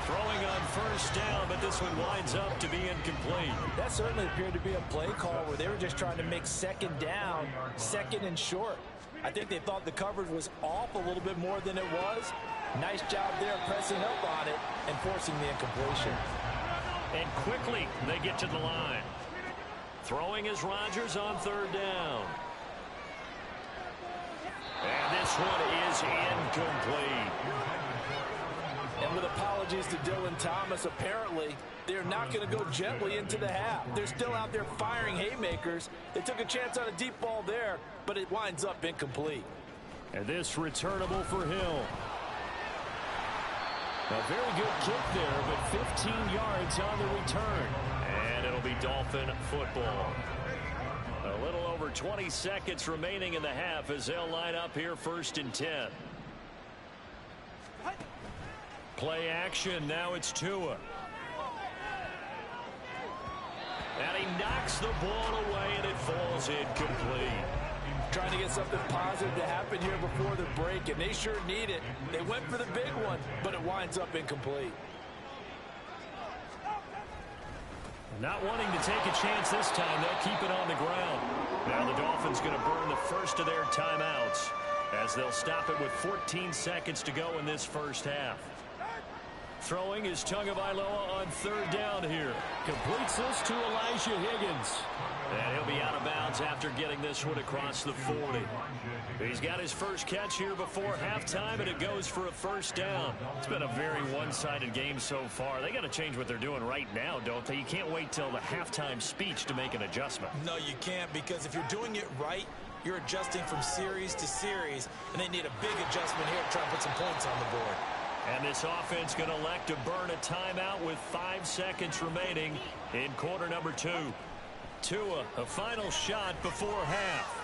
D: Throwing on first down, but this one winds up to be incomplete.
E: That certainly appeared to be a play call where they were just trying to make second down, 2nd and short. I think they thought the coverage was off a little bit more than it was. Nice job there pressing up on it and forcing the incompletion.
D: And quickly they get to the line. Throwing is Rodgers on 3rd down. And this one is incomplete.
E: And with apologies to Dylan Thomas, apparently they're not going to go gently into the half. They're still out there firing haymakers. They took a chance on a deep ball there, but it winds up incomplete.
D: And this returnable for Hill. A very good kick there, but 15 yards on the return. And it'll be Dolphin football. A little over 20 seconds remaining in the half as they'll line up here 1st and 10. Play action. Now it's Tua. And he knocks the ball away, and it falls incomplete.
E: Trying to get something positive to happen here before the break, and they sure need it. They went for the big one, but it winds up incomplete.
D: Not wanting to take a chance this time, they'll keep it on the ground. Now the Dolphins going to burn the first of their timeouts as they'll stop it with 14 seconds to go in this first half. Throwing is Tagovailoa on 3rd down here. Completes this to Elijah Higgins. And he'll be out of bounds after getting this one across the 40. He's got his first catch here before halftime, and it goes for a 1st down. It's been a very one-sided game so far. They got to change what they're doing right now, don't they? You can't wait till the halftime speech to make an adjustment.
E: No, you can't, because if you're doing it right, you're adjusting from series to series, and they need a big adjustment here to try and put some points on the board.
D: And this offense going to elect to burn a timeout with 5 seconds remaining in quarter number 2. Tua, a final shot before half.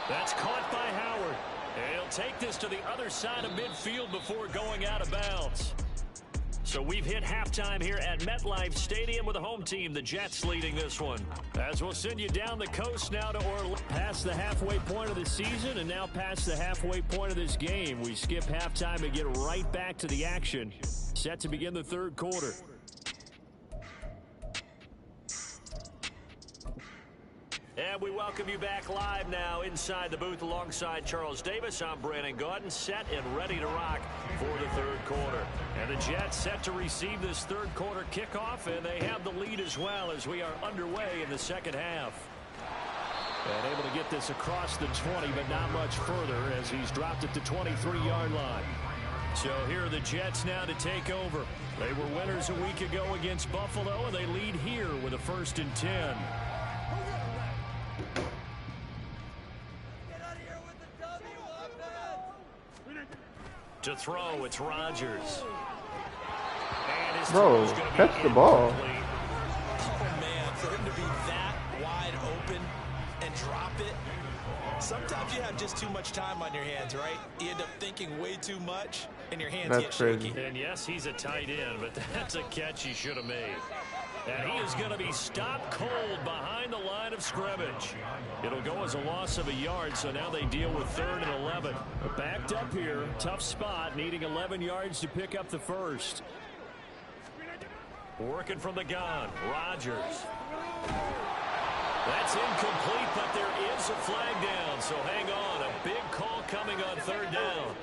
D: That's caught by Howard. And he'll take this to the other side of midfield before going out of bounds. So we've hit halftime here at MetLife Stadium with the home team, the Jets, leading this one. As we'll send you down the coast now to Orlando. Past the halfway point of the season and now past the halfway point of this game. We skip halftime and get right back to the action. Set to begin the third quarter. And we welcome you back live now inside the booth alongside Charles Davis. I'm Brandon Gaudin, set and ready to rock for the third quarter. And the Jets set to receive this third quarter kickoff, and they have the lead as well as we are underway in the second half. And able to get this across the 20, but not much further as he's dropped at the 23-yard line. So here are the Jets now to take over. They were winners a week ago against Buffalo, and they lead here with a 1st and 10. To throw, it's Rodgers.
C: Bro, catch the ball.
E: Oh, man, for him to be that wide open and drop it. Sometimes you have just too much time on your hands, right? You end up thinking way too much, and your hands get shaky.
D: And yes, he's a tight end, but that's a catch he should have made. And he is going to be stopped cold behind the line of scrimmage. It'll go as a loss of a yard, so now they deal with 3rd and 11. Backed up here, tough spot, needing 11 yards to pick up the first. Working from the gun, Rodgers. That's incomplete, but there is a flag down, so hang on. A big call coming on 3rd down.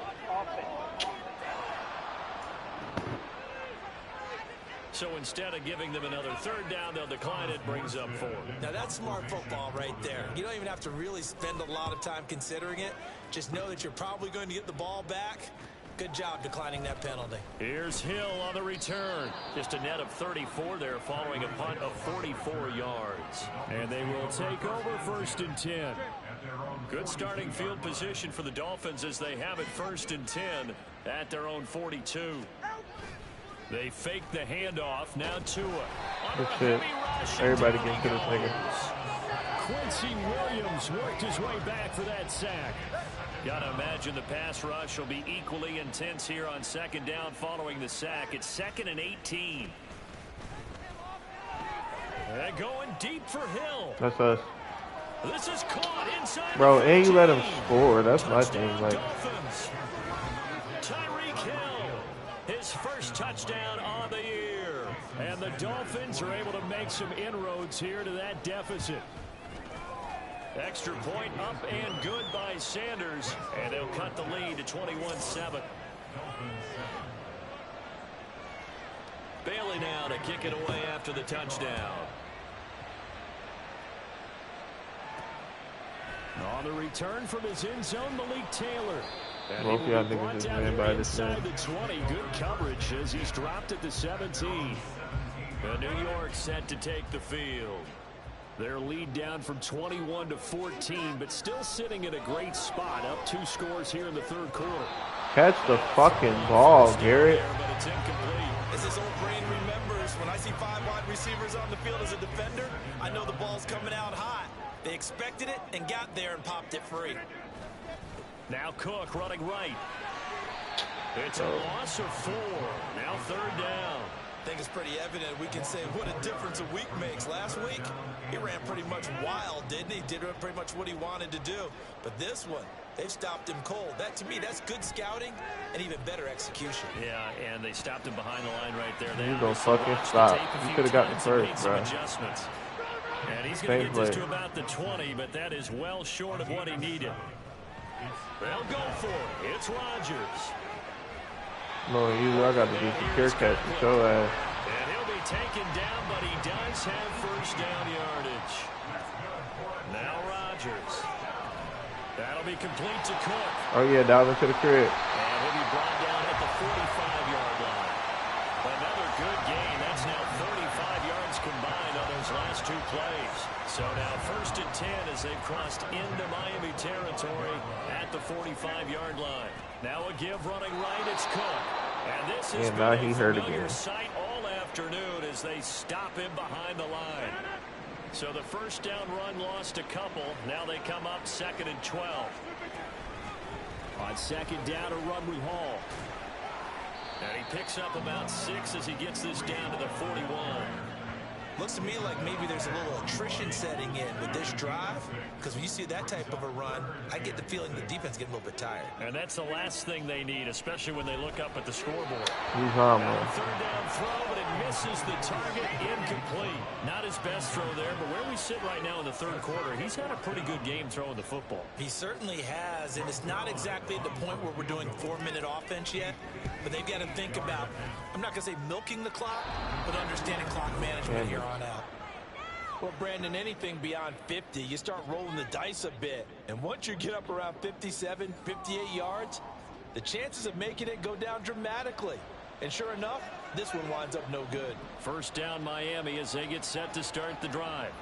D: So instead of giving them another 3rd down, they'll decline it, brings up 4.
E: Now that's smart football right there. You don't even have to really spend a lot of time considering it. Just know that you're probably going to get the ball back. Good job declining that penalty.
D: Here's Hill on the return. Just a net of 34 there following a punt of 44 yards. And they will take over 1st and 10. Good starting field position for the Dolphins as they have it 1st and 10 at their own 42. They fake the handoff. Now Tua.
C: That's it. Everybody get to this nigga.
D: Quincy Williams worked his way back for that sack. Gotta imagine the pass rush will be equally intense here on 2nd down following the sack. It's 2nd and 18. They're going deep for Hill.
C: That's us.
D: This is caught inside.
C: Bro, and you let him score. That's my thing. Like,
D: Tyreek Hill, his first touchdown on the year. And the Dolphins are able to make some inroads here to that deficit. Extra point up and good by Sanders. And they'll cut the lead to 21-7. Bailey now to kick it away after the touchdown. On the return from his end zone, Malik Taylor. And
C: both
D: he will
C: y'all
D: be brought
C: niggas is
D: down
C: ran
D: here
C: by this
D: inside
C: man.
D: the 20. Good coverage as he's dropped at the 17. And New York set to take the field. Their lead down from 21 to 14, but still sitting in a great spot. Up 2 scores here in the third quarter.
C: catch the fucking ball, Garrett.
D: But it's incomplete.
E: As his old brain remembers, when I see 5 wide receivers on the field as a defender, I know the ball's coming out hot. They expected it and got there and popped it free.
D: Now Cook running right. It's a loss of 4. Now 3rd down.
E: I think it's pretty evident we can say what a difference a week makes. Last week, he ran pretty much wild, didn't he? Did pretty much what he wanted to do. But this one, they've stopped him cold. That, to me, that's good scouting and even better execution.
D: Yeah, and they stopped him behind the line right there.
C: You don't fucking stop. You could have gotten first, bro.
D: And he's going to get this to about the 20, but that is well short of what he needed. They'll go for it. It's Rodgers.
C: No, I got to do some pure catch to show ass.
D: And he'll be taken down, but he does have first down yardage. Now Rodgers. That'll be complete to Cook.
C: Oh, yeah, Dalvin to the crib.
D: And he'll be brought down at the 45-yard line. Another good gain. That's now 35 yards combined on those last 2 plays. So now 1st and 10 as they've crossed into Miami territory at the 45-yard line. Now a give running right, it's Cook. And this is
C: now he hurt
D: familiar
C: again.
D: sight all afternoon as they stop him behind the line. So the first down run lost a couple. Now they come up 2nd and 12. On 2nd down, a run with Hall. And he picks up about 6 as he gets this down to the 41.
E: Looks to me like maybe there's a little attrition setting in with this drive, because when you see that type of a run, I get the feeling the defense getting a little bit tired.
D: And that's the last thing they need, especially when they look up at the scoreboard.
C: He's on, man.
D: 3rd down throw, but it misses the target, incomplete. Not his best throw there, but where we sit right now in the 3rd quarter, he's had a pretty good game throwing the football.
E: He certainly has, and it's not exactly at the point where we're doing 4-minute offense yet, but they've got to think about, I'm not going to say milking the clock, but understanding clock management here on out. Well, Brandon, anything beyond 50, you start rolling the dice a bit. And once you get up around 57, 58 yards, the chances of making it go down dramatically. And sure enough, this one winds up no good.
D: 1st down Miami as they get set to start the drive.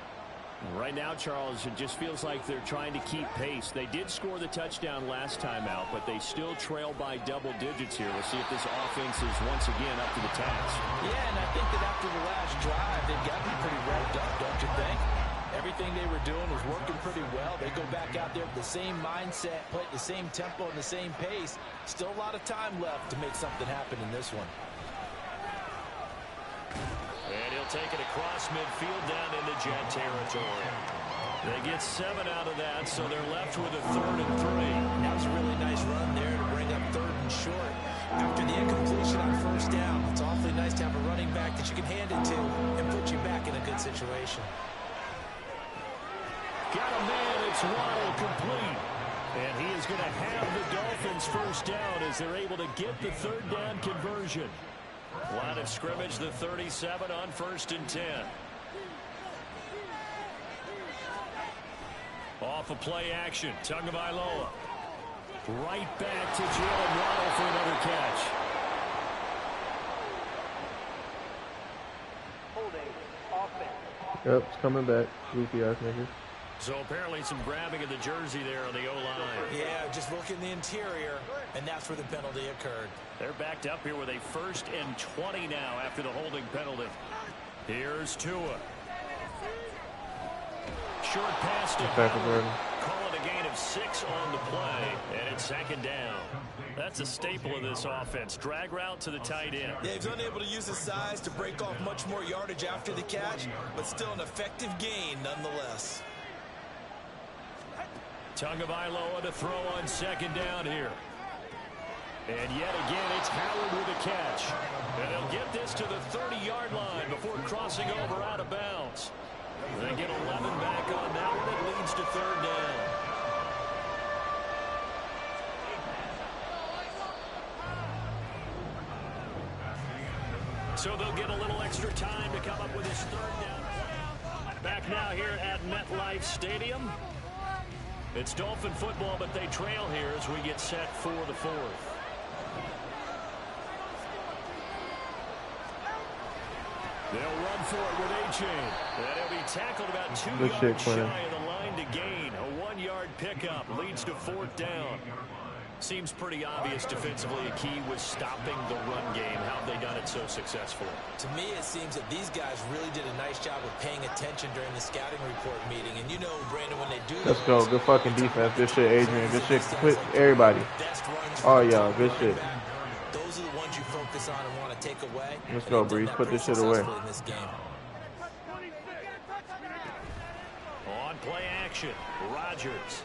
F: Right now, Charles, it just feels like they're trying to keep pace. They did score the touchdown last time out, but they still trail by double digits here. We'll see if this offense is once again up to the task.
E: Yeah, and I think that after the last drive, they've got to be pretty revved up, don't you think? Everything they were doing was working pretty well. They go back out there with the same mindset, play at the same tempo and the same pace. Still a lot of time left to make something happen in this one.
D: And he'll take it across midfield down into Jet territory. They get 7 out of that, so they're left with a 3rd and 3.
E: That was a really nice run there to bring up 3rd and short. After the incompletion on 1st down, it's awfully nice to have a running back that you can hand it to and put you back in a good situation.
D: Got a man, it's Waddle complete. And he is going to have the Dolphins 1st down as they're able to get the 3rd down conversion. Line of scrimmage, the 37 on 1st and 10. Off of play action, Tagovailoa. Right back to Jalen Waddle for another catch.
C: Yep, it's coming back. Goofy ass niggas.
D: So apparently some grabbing of the jersey there on the O-line.
E: Yeah, just look in the interior, and that's where the penalty occurred.
D: They're backed up here with a 1st and 20 now after the holding penalty. Here's Tua. Short pass to Howard. Call it a gain of 6 on the play, and it's 2nd down. That's a staple of this offense. Drag route to the tight end.
E: Yeah, he's unable to use his size to break off much more yardage after the catch, but still an effective gain nonetheless.
D: Tagovailoa to throw on 2nd down here. And yet again, it's Howard with a catch. And they'll get this to the 30-yard line before crossing over out of bounds. They get 11 back on that one. It leads to 3rd down. So they'll get a little extra time to come up with his 3rd down. Back now here at MetLife Stadium. It's Dolphin football, but they trail here as we get set for the 4th. They'll run for it with A-Chain. And he'll be tackled about 2 yards shy of the line to gain. A 1-yard pickup leads to 4th down. Seems pretty obvious defensively. A key was stopping the run game. How have they done it so successfully?
E: To me, it seems that these guys really did a nice job of paying attention during the scouting report meeting. And you know, Brandon, when they do...
C: Let's go. Good fucking defense. Good shit, Adrian. Good shit. Quit everybody. Oh, y'all. Good shit.
E: Those are the ones you focus on and want to take away.
C: Let's go, Breeze. Put this shit away.
E: In this game.
D: On play action, Rodgers.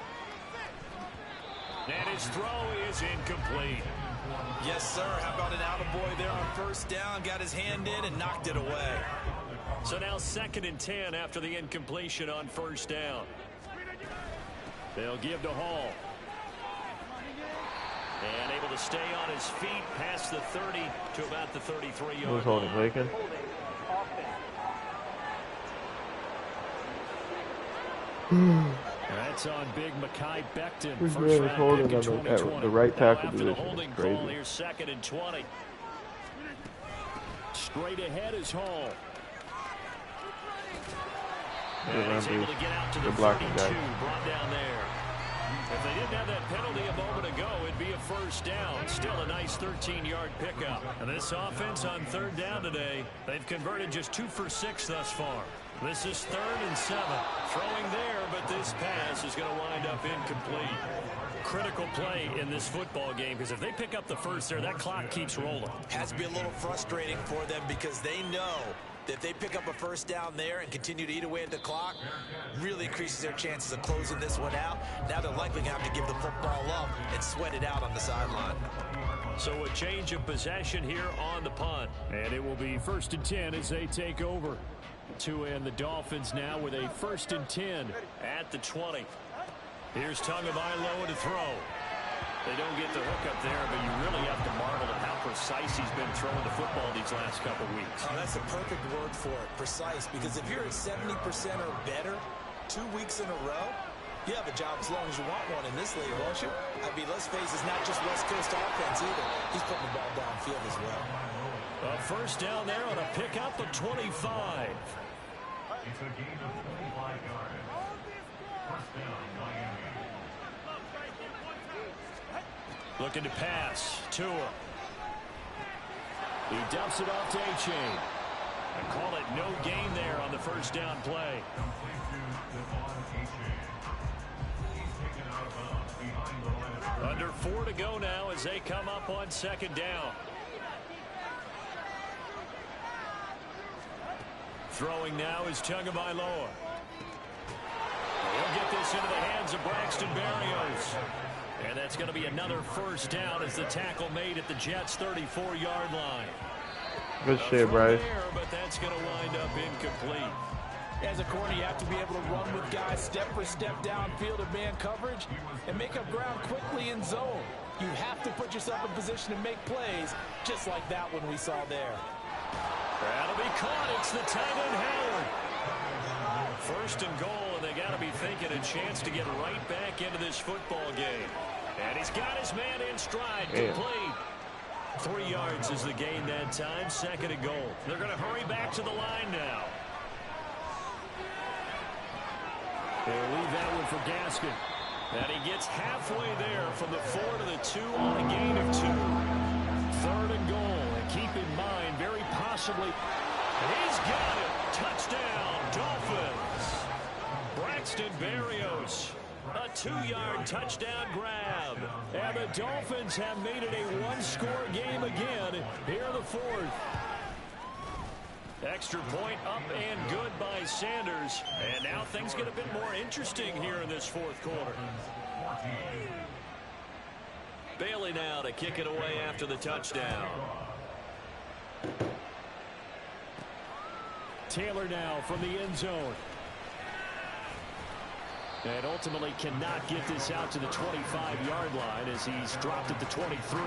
D: And his throw is incomplete.
E: Yes, sir. How about an attaboy there on 1st down? Got his hand in and knocked it away.
D: So now 2nd and 10 after the incompletion on 1st down. They'll give to Hall. And able to stay on his feet past the 30 to about the 33-yard line.
C: Who's holding Bacon?
D: That's on big Mekhi Becton.
C: Who's really holding on the right tackle position?
D: Holding
C: crazy.
D: call here, 2nd and 20. Straight ahead is Hall.
F: And he's able to get out to the 32, brought down there. If they didn't have that penalty a moment ago, it'd be a first down. Still a nice 13-yard pickup. And this offense on third down today, they've converted just 2 for 6 thus far. This is 3rd and 7. Throwing there, but this pass is going to wind up incomplete. Critical play in this football game, because if they pick up the first there, that clock keeps rolling.
E: Has to be a little frustrating for them because they know that if they pick up a first down there and continue to eat away at the clock, really increases their chances of closing this one out. Now they're likely going to have to give the football up and sweat it out on the sideline.
F: So a change of possession here on the punt. And it will be 1st and 10 as they take over. And the Dolphins now with a 1st and 10 at the 20. Here's Tagovailoa to throw. They don't get the hook up there, but you really have to marvel at how precise he's been throwing the football these last couple weeks.
E: Oh, that's the perfect word for it, precise, because if you're at 70% or better 2 weeks in a row, you have a job as long as you want one in this league, won't you? I mean, let's face it, it's not just West Coast offense either. He's putting the ball downfield as well.
F: A first down there on a pickup of 25.
G: It's a gain of 25 yards. First down, Miami.
F: Looking to pass. Tua. He dumps it off to A-Chain. I call it no gain there on the first down play. Under 4 to go now as they come up on 2nd down. Throwing now is Tagovailoa. He'll get this into the hands of Braxton Berrios. And that's going to be another first down as the tackle made at the Jets' 34-yard line.
C: Good shit, Bryce.
F: But that's going to wind up incomplete.
E: As a corner, you have to be able to run with guys step for step downfield in man coverage and make up ground quickly in zone. You have to put yourself in position to make plays, just like that one we saw there.
F: That'll be caught. It's the tight end Howard. 1st and goal, and they got to be thinking a chance to get right back into this football game. And he's got his man in stride. Complete. 3 yards is the gain that time. 2nd and goal. They're going to hurry back to the line now. They'll leave that one for Gaskin. And he gets halfway there from the 4 to the 2 on a gain of 2. 3rd and goal. And keep in mind, very possibly, he's got it. Touchdown, Dolphins. Braxton Berrios. A 2-yard touchdown grab. And the Dolphins have made it a 1-score game again here in the 4th. Extra point up and good by Sanders. And now things get a bit more interesting here in this 4th quarter. Bailey now to kick it away after the touchdown. Taylor now from the end zone. And ultimately cannot get this out to the 25-yard line as he's dropped at the 23.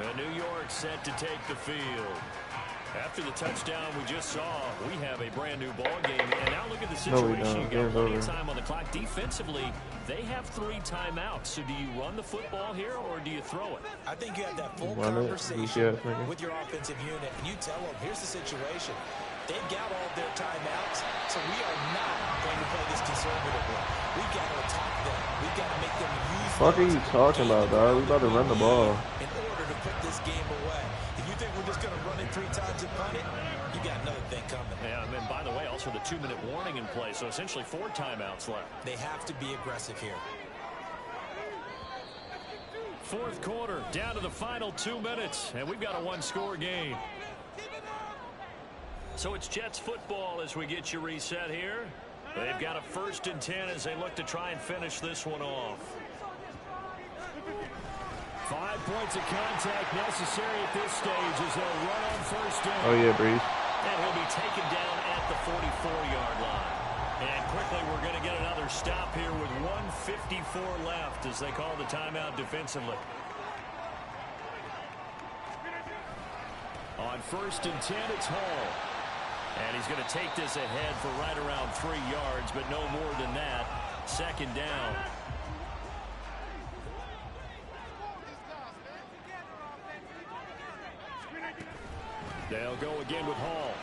F: And New York set to take the field. After the touchdown we just saw, we have a brand new ball game. And now look at the situation. You got plenty of time on the clock. Defensively, they have 3 timeouts. So do you run the football here or do you throw it?
E: I think you have that full conversation with your offensive unit, and you tell them, here's the situation. They've got all of their timeouts, so we are not going to play this conservatively. We've got to attack them. We've got to make them use
C: What are you talking about, dog? We about to run the ball.
E: In order to put this game away. If you think we're just going to run it 3 times and punt it, you got another thing coming.
F: Yeah, and then, by the way, also the 2-minute warning in play, so essentially 4 timeouts left.
E: They have to be aggressive here.
F: 4th quarter, down to the final 2 minutes, and we've got a 1-score game. So it's Jets football as we get you reset here. They've got a 1st and 10 as they look to try and finish this one off. 5 points of contact necessary at this stage as they'll run on 1st down.
C: Oh, yeah, Breeze.
F: And he'll be taken down at the 44-yard line. And quickly we're going to get another stop here with 1:54 left as they call the timeout defensively. On 1st and 10, it's Hall. And he's going to take this ahead for right around 3 yards, but no more than that. 2nd down. They'll go again with Hall.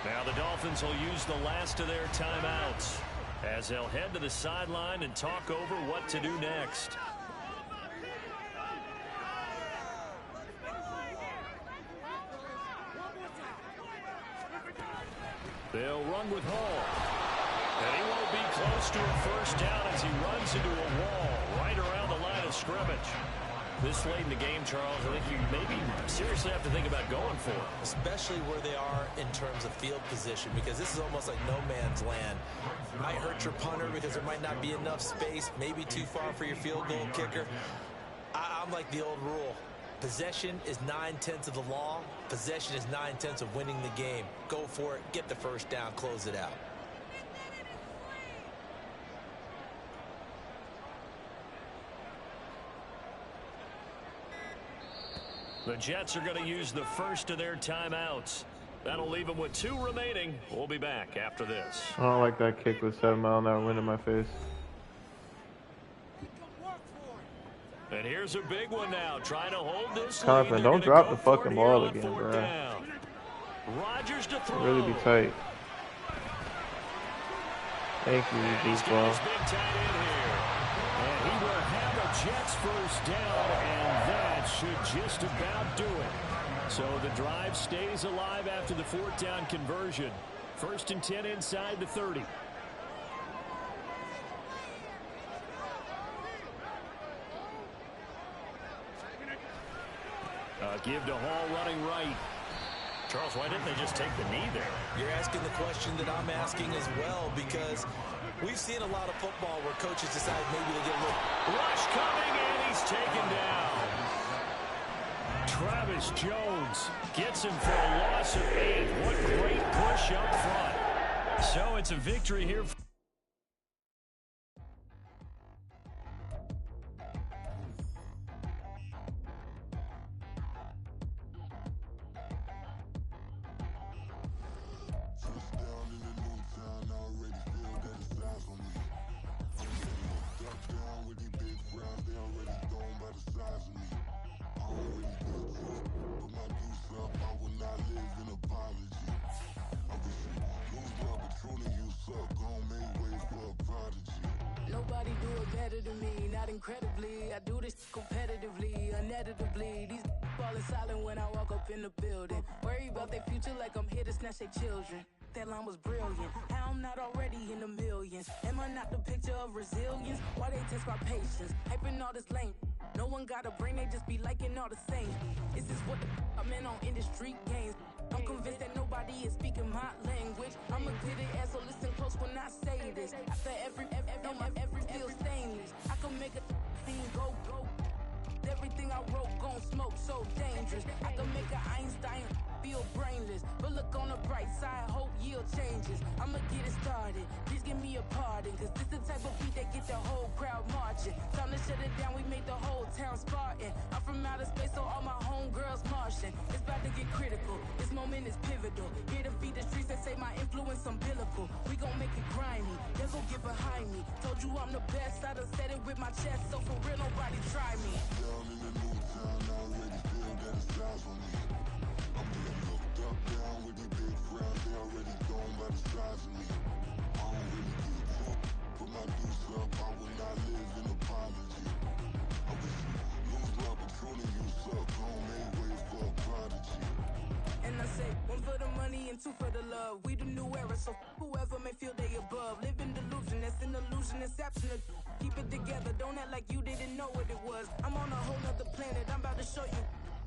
D: Now the Dolphins will use the last of their timeouts as they'll head to the sideline and talk over what to do next. They'll run with Hall. And he won't be close to a first down as he runs into a wall right around the line of scrimmage. This late in the game, Charles, I think you maybe seriously have to think about going for it.
E: Especially where they are in terms of field position, because this is almost like no man's land. Might hurt your punter because there might not be enough space, maybe too far for your field goal kicker. I'm like the old rule. Possession is 9/10 of the law. Possession is 9/10 of winning the game. Go for it, get the first down, close it out.
D: The Jets are going to use the first of their timeouts. That'll leave them with 2 remaining. We'll be back after this.
C: I don't like that kick with 7 mile an hour wind in my face.
D: And here's a big one now, trying to hold this lead.
C: Compton, don't drop the fucking ball again, bro.
D: Rodgers to throw.
C: Really be tight. Thank you,
D: He's
C: Beast
D: got
C: Ball.
D: his big tight end here. And he will have a Jets first down, and that should just about do it. So the drive stays alive after the 4th down conversion. 1st and 10 inside the 30. Give to Hall running right. Charles, why didn't they just take the knee there?
E: You're asking the question that I'm asking as well, because we've seen a lot of football where coaches decide maybe to get a little...
D: Rush coming, and he's taken down. Travis Jones gets him for a loss of 8. What great push up front. So it's a victory here.
H: Nobody do it better than me, not incredibly. I do this competitively, uneditably. These falling silent when I walk up in the building. Worry about their future like I'm here to snatch their children. That line was brilliant. How I'm not already in the millions. Am I not the picture of resilience? Why they test my patience? Hyping all this lame. No one got a brain, they just be liking all the same. Is this what the I'm in on industry games? I'm convinced that nobody is speaking my language. I'm a good ass, so listen close when I say this. After every feel stainless. I can make a thing go. Everything I wrote gon' smoke, so dangerous. I can make an Einstein feel brainless. But look on the bright side, hope yield changes. I'ma get it started, please give me a pardon. Cause this the type of beat that get the whole crowd marching. Time to shut it down, we made the whole town Spartan. I'm from outer space, so all my homegirls Martian. It's about to get critical, this moment is pivotal. Here to feed the streets that say my influence umbilical. We gon' make it grimy, they'll go get behind me. Told you I'm the best, I done said it with my chest. So for real, nobody try me.
I: Down in the new town, I already feel that it's eyes on me. I'm being looked up, down with these big crowds, they already gone by the size of me. I don't really give a fuck, put my deuce up, I will not live in apology. I wish you lose the opportunity, you suck, home made ways for a prodigy.
H: And I say, 1 for the money and 2 for the love. We the new era, so whoever may feel they above. Live in delusion, that's an illusion, it's absent. Keep it together, don't act like you didn't know what it was. I'm on a whole nother planet, I'm about to show you.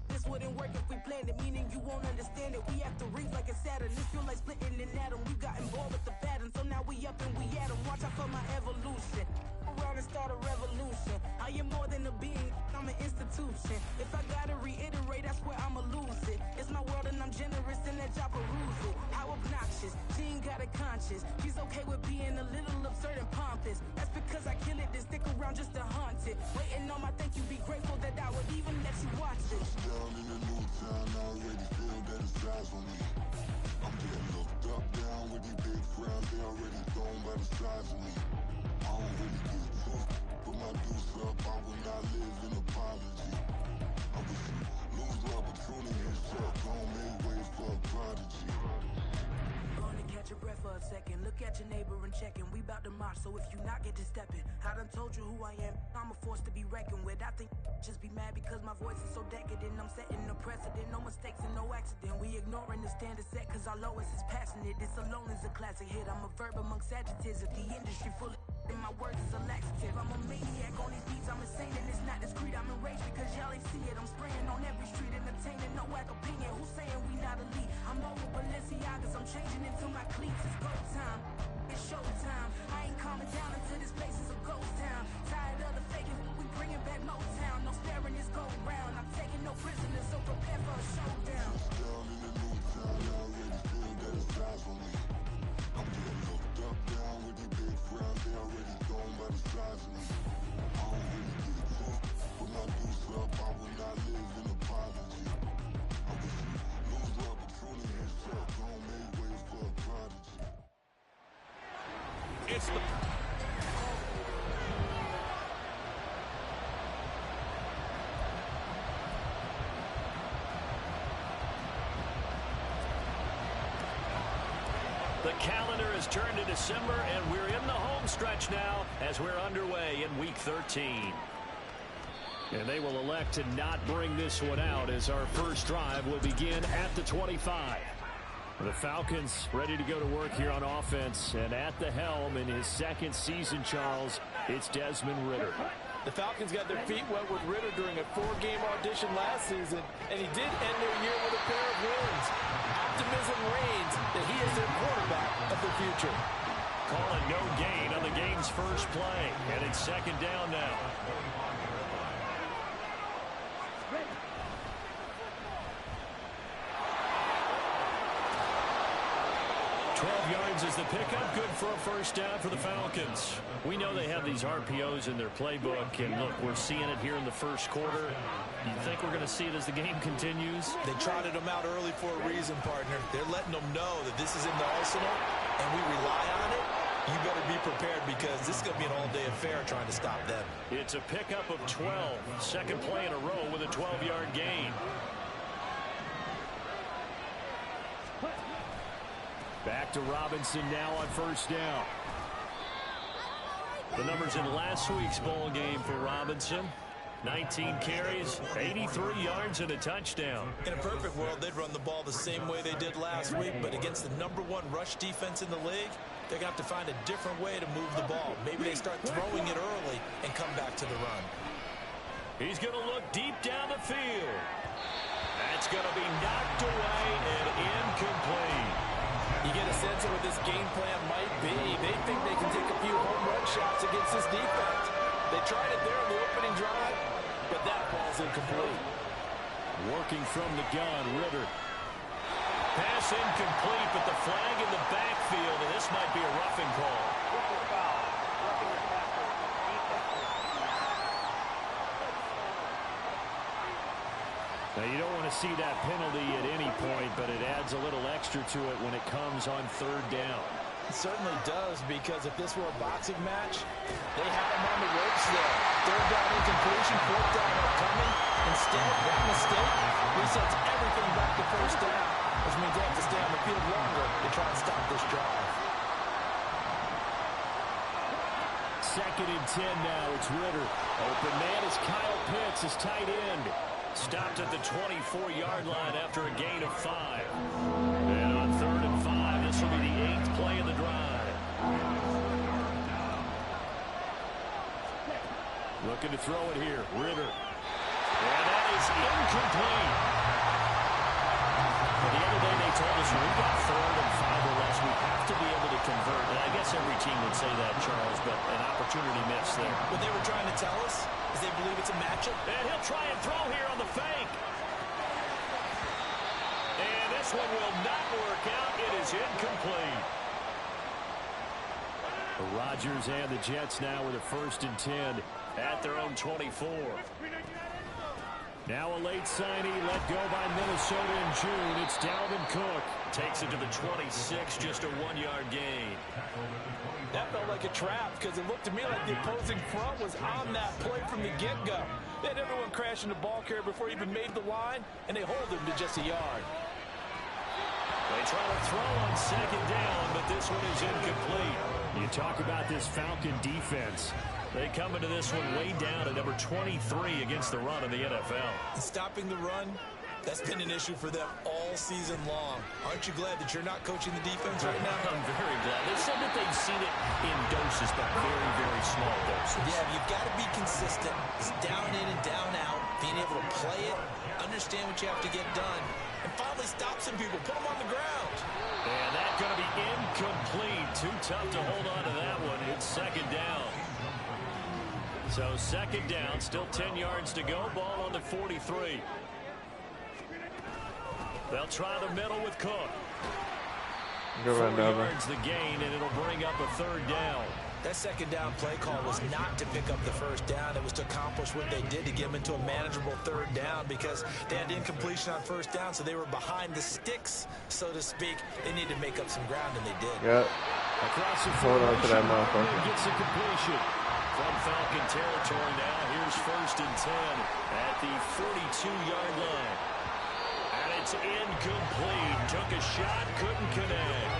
H: This wouldn't work if we planned it, meaning you won't understand it. We have to rings like a Saturn, this feel like splitting an atom. We got involved with the pattern, so now we up and we at 'em. Watch out for my evolution. Around and start a revolution. I am more than a being, I'm an institution. If I gotta reiterate, that's where I'ma lose it. It's my world and I'm generous in that job perusal. How obnoxious, she ain't got a conscience. She's okay with being a little absurd and pompous. That's because I kill it, then stick around just to haunt it. Waiting on my thank you, be grateful that I would even let you watch it.
I: Down in the new town, I already feel that it's eyes on me. I'm getting looked up, down with these big crowds, they already gone by the size of me. I don't really give a fuck, put my deuce up, I will not live in apology. I wish you lose the opportunity, you suck, home made ways for a prodigy.
H: your neighbor and checking. We bout to march, so if you not get to stepping. I done told you who I am. I'm a force to be reckoned with. I think just be mad because my voice is so decadent. I'm setting a precedent. No mistakes and no accident. We ignoring the standard set cause our lowest is passionate. This alone is a classic hit. I'm a verb amongst adjectives. If the industry full of and my words is a laxative. I'm a maniac on these beats. I'm insane and it's not discreet. I'm enraged because y'all ain't see it. I'm spraying on every street, entertaining no whack opinion. Who's saying we not elite? I'm over Balenciagas. I'm changing into my cleats. It's go time. It's show time. I ain't calming down until this place is a ghost town. Tired of the faking. We bringing back Motown. No sparing this go round. I'm taking no prisoners, so prepare for a showdown.
I: Down in the new town, I already feel that it's time for me. I'm getting looked up, down with the big crowd. They already gone by the size of me. I don't really give a fuck. Put my deuce up, I will not live in apology. I wish you lose the opportunity and shut. Don't make way for a prodigy.
B: It's the...
D: The calendar has turned to December, and we're in the home stretch now as we're underway in Week 13. And they will elect to not bring this one out as our first drive will begin at the 25. The Falcons ready to go to work here on offense, and at the helm in his second season, Charles, it's Desmond Ridder.
E: The Falcons got their feet wet with Ridder during a 4-game audition last season, and he did end their year with a pair of wins. Optimism reigns that he is their quarterback of the future.
D: Call it no gain on the game's first play, and it's second down now. 12 yards is the pickup, good for a first down for the Falcons. We know they have these RPOs in their playbook, and look, we're seeing it here in the first quarter. Do you think we're going to see it as the game continues?
E: They trotted them out early for a reason, partner. They're letting them know that this is in the arsenal, and we rely on it. You better be prepared because this is going to be an all-day affair trying to stop them.
D: It's a pickup of 12. Second play in a row with a 12-yard gain. Back to Robinson now on first down. The numbers in last week's ball game for Robinson. 19 carries, 83 yards, and a touchdown.
E: In a perfect world, they'd run the ball the same way they did last week, but against the #1 rush defense in the league, they're going to have to find a different way to move the ball. Maybe they start throwing it early and come back to the run.
D: He's going to look deep down the field. That's going to be knocked away and incomplete.
E: You get a sense of what this game plan might be. They think they can take a few home run shots against this defense. They tried it there in the opening drive, but that ball's incomplete.
D: Working from the gun, Ridder. Pass incomplete, but the flag in the backfield, and this might be a roughing call. Now, you don't want to see that penalty at any point, but it adds a little extra to it when it comes on third down.
E: It certainly does, because if this were a boxing match, they had him on the ropes there. Third down incompletion, fourth down upcoming. Instead, that mistake resets everything back to first down, which means they have to stay on the field longer to try and stop this drive.
D: Second and 10 now. It's Ridder. Open man is Kyle Pitts, his tight end. Stopped at the 24-yard line after a gain of 5. And on third and 5, this will be the 8th play of the drive. Looking to throw it here. Ridder. And that is incomplete. At the end of the day, they told us when we've got third and 5 or less, we have to be able to convert. And I guess every team would say that, Charles, but an opportunity missed there.
E: What they were trying to tell us is they believe it's a matchup.
D: And he'll try and throw here on the fake. And this one will not work out. It is incomplete. The Rodgers and the Jets now with a 1st and 10 at their own 24. Now a late signee let go by Minnesota in June. It's Dalvin Cook. Takes it to the 26, just a 1-yard gain.
E: That felt like a trap because it looked to me like the opposing front was on that play from the get-go. They had everyone crashing the ball carrier before he even made the line, and they hold him to just a yard.
D: They try to throw on second down, but This one is incomplete. You talk about this Falcon defense. They come into this one way down at number 23 against the run in the NFL.
E: Stopping the run, that's been an issue for them all season long. Aren't you glad that you're not coaching the defense right now?
D: I'm very glad. They said that they've seen it in doses, but very, very small doses.
E: Yeah, you've got to be consistent. It's down in and down out, being able to play it, understand what you have to get done, and finally stop some people, put them on the ground.
D: And that's going to be incomplete. Too tough to hold on to that one. It's second down. So second down, still 10 yards to go. Ball on the 43. They'll try the middle with Cook. 4 yards the gain, and it'll bring up a third down.
E: That second down play call was not to pick up the first down. It was to accomplish what they did to get them into a manageable third down because they had incompletion on first down, so they were behind the sticks, so to speak. They needed to make up some ground, and they did.
C: Yep.
D: Across the
C: hold on to that motherfucker.
D: Gets a completion. From Falcon territory now, here's 1st and 10 at the 42-yard line. And it's incomplete. Took a shot, couldn't connect.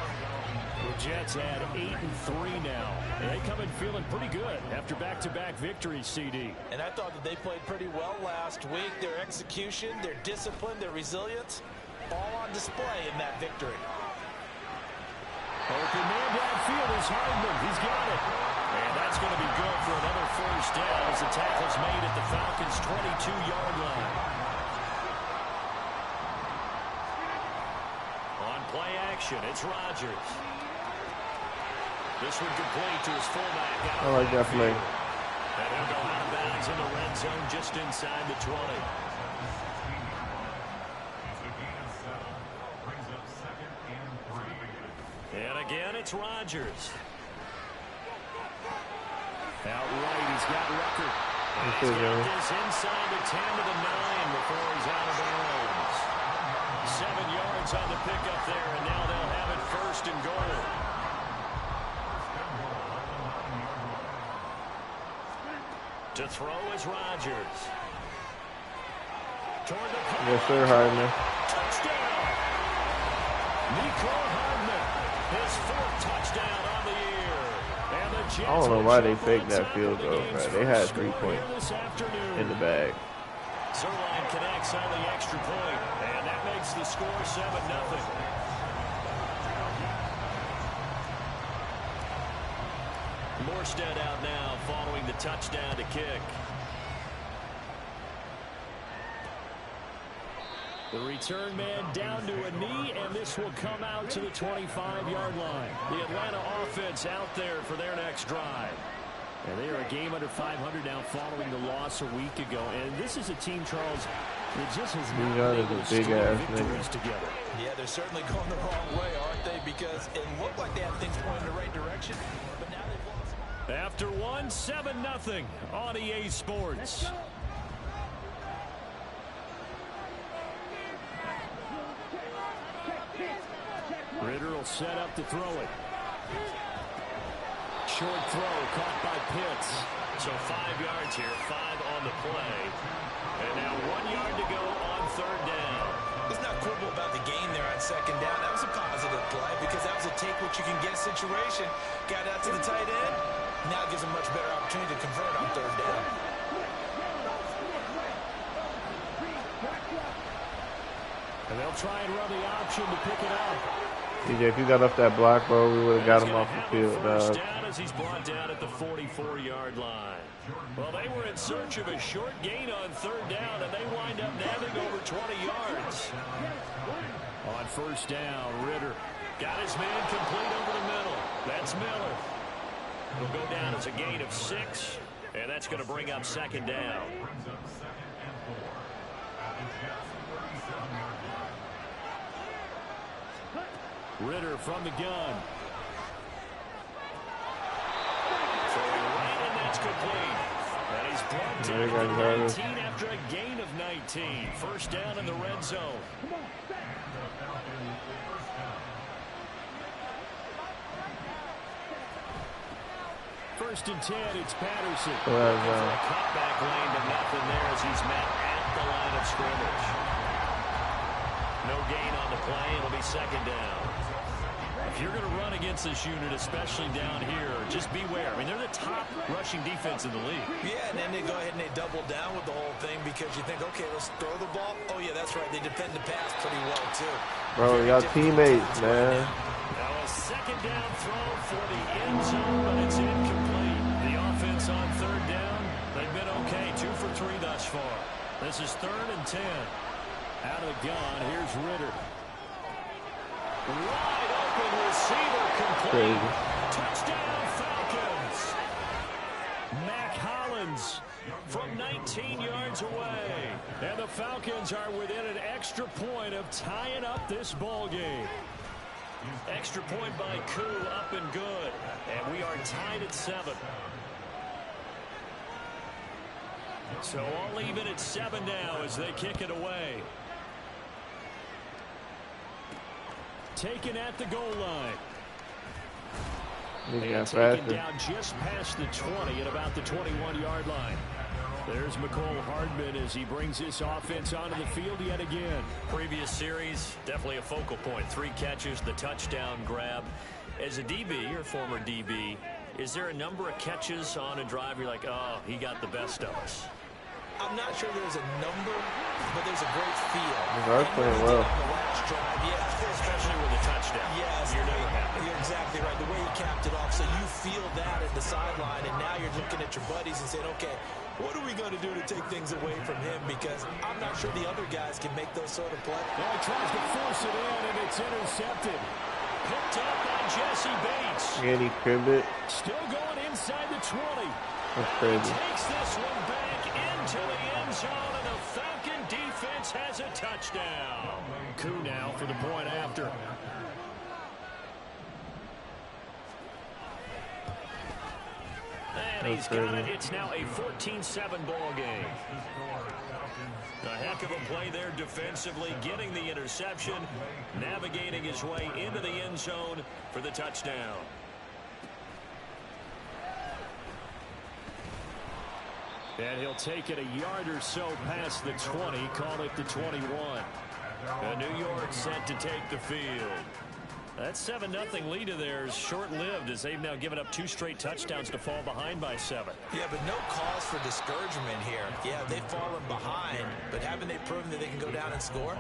D: The Jets had 8-3 now. And they come in feeling pretty good after back-to-back victories, CD.
E: And I thought that they played pretty well last week. Their execution, their discipline, their resilience, all on display in that victory.
D: Open man downfield is Hardman. He's got it. And that's going to be good for another first down as the tackle's made at the Falcons' 22-yard line. On play action, it's Rodgers. This one complete to his fullback.
C: I like that play.
D: And he'll go out of bounds in the red zone just inside the 20. And again, it's Rodgers. Outright, he's got Rucker. He's got this inside the 10 to the 9 before he's out of bounds. 7 yards on the pickup there, and now they'll have it 1st and goal. To throw is Rodgers. Toward the corner.
C: Yes, sir, Hardman.
D: Touchdown. Nico Hardman, his 4th touchdown on the year. And the Jets
C: I don't know why they faked that field goal, right? They had 3 points in the bag.
D: Zerline connects on the extra point, and that makes the score 7-0. Morstead out now following the touchdown to kick. The return man down to a knee, and this will come out to the 25-yard line. The Atlanta offense out there for their next drive. And they are a game under 500 now following the loss a week ago. And this is a team, Charles, that just has not been able to string victories together.
E: Yeah, they're certainly going the wrong way, aren't they? Because it looked like they had things going in the right direction, but now they've lost.
D: After one, 7-0 on EA Sports. Ritter will set up to throw it. Short throw caught by Pitts. So 5 yards here, 5 on the play. And now 1 yard to go on third down.
E: Let's not quibble about the gain there on second down. That was a positive play because that was a take what you can get situation. Got out to the tight end. Now it gives a much better opportunity to convert on third down.
D: And they'll try and run the option to pick it up.
C: DJ, if you got off that block, bro, we would have got him off the field, dog.
D: Down as he's brought down at the 44-yard line. Well, they were in search of a short gain on third down, and they wind up nabbing over 20 yards. On first down, Ritter got his man complete over the middle. That's Miller. He'll go down as a gain of 6, and that's going to bring up second down. Ritter from the gun. Throwing right, and that's complete. And he's brought down to 19 after a gain of 19. First down in the red zone. First and 10, it's Patterson. Cutback lane to nothing there as he's met at the line of scrimmage. No gain on the play. It'll be second down.
F: If you're going to run against this unit, especially down here, just beware. I mean, they're the top rushing defense in the league.
E: Yeah, and then they go ahead and they double down with the whole thing because you think, okay, let's throw the ball. Oh, yeah, that's right. They defend the pass pretty well, too.
C: Bro, y'all teammates, man.
F: Now a second down throw for the end zone, but it's incomplete. The offense on third down, they've been okay. 2 for 3 thus far. This is 3rd and 10. Out of the gun, here's Ritter. Wide open receiver complete.
C: Crazy.
F: Touchdown Falcons. Mac Hollins from 19 yards away. And the Falcons are within an extra point of tying up this ball game. Extra point by Koo, up and good. And we are tied at 7. So all even at 7 now as they kick it away. Taken at the goal line. And taken down just past the 20 at about the 21-yard line. There's McCole Hardman as he brings this offense onto the field yet again. Previous series, definitely a focal point. 3 catches, the touchdown grab. As a DB, or former DB, is there a number of catches on a drive you're like, oh, he got the best of us?
E: I'm not sure there's a number, but there's a great feel.
C: They're playing well.
E: The last drive, yeah,
F: especially with the touchdown.
E: Yes,
F: you're never happy.
E: You're exactly right. The way he capped it off, so you feel that at the sideline, and now you're looking at your buddies and saying, okay, what are we going to do to take things away from him? Because I'm not sure the other guys can make those sort of plays.
F: Well, he tries to force it in, and it's intercepted. Picked up by Jesse Bates.
C: And he cribbed it.
F: Still going inside the 20.
C: That's crazy.
F: He takes this one back into the end zone, and the Falcon defense has a touchdown. Koo now for the point after. And he's got it. It's now a 14-7 ball game. A heck of a play there defensively, getting the interception, navigating his way into the end zone for the touchdown. And he'll take it a yard or so past the 20, call it the 21. New York set to take the field. That 7-0 lead of theirs short-lived as they've now given up 2 straight touchdowns to fall behind by 7.
E: Yeah, but no cause for discouragement here. Yeah, they've fallen behind, but haven't they proven that they can go down and score?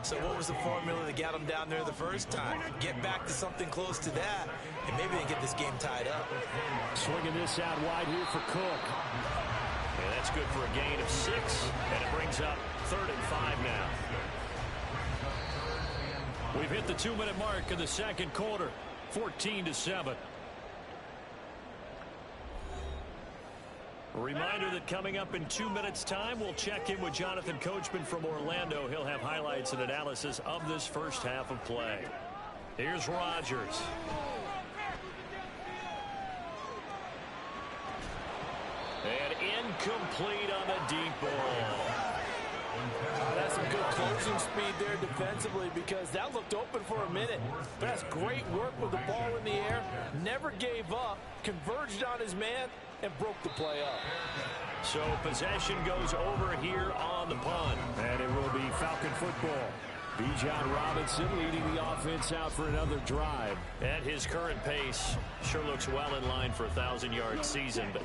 E: So what was the formula that got them down there the first time? Get back to something close to that, and maybe they get this game tied up.
F: Swinging this out wide here for Cook. And that's good for a gain of 6, and it brings up 3rd and 5 now. We've hit the 2-minute mark of the second quarter, 14-7. A reminder that coming up in 2 minutes' time, we'll check in with Jonathan Coachman from Orlando. He'll have highlights and analysis of this first half of play. Here's Rodgers. And incomplete on the deep ball.
E: That's some good closing speed there defensively because that looked open for a minute. That's great work with the ball in the air. Never gave up, converged on his man, and broke the play up.
F: So possession goes over here on the punt. And it will be Falcon football. Bijan Robinson leading the offense out for another drive. At his current pace, sure looks well in line for a 1,000-yard season, but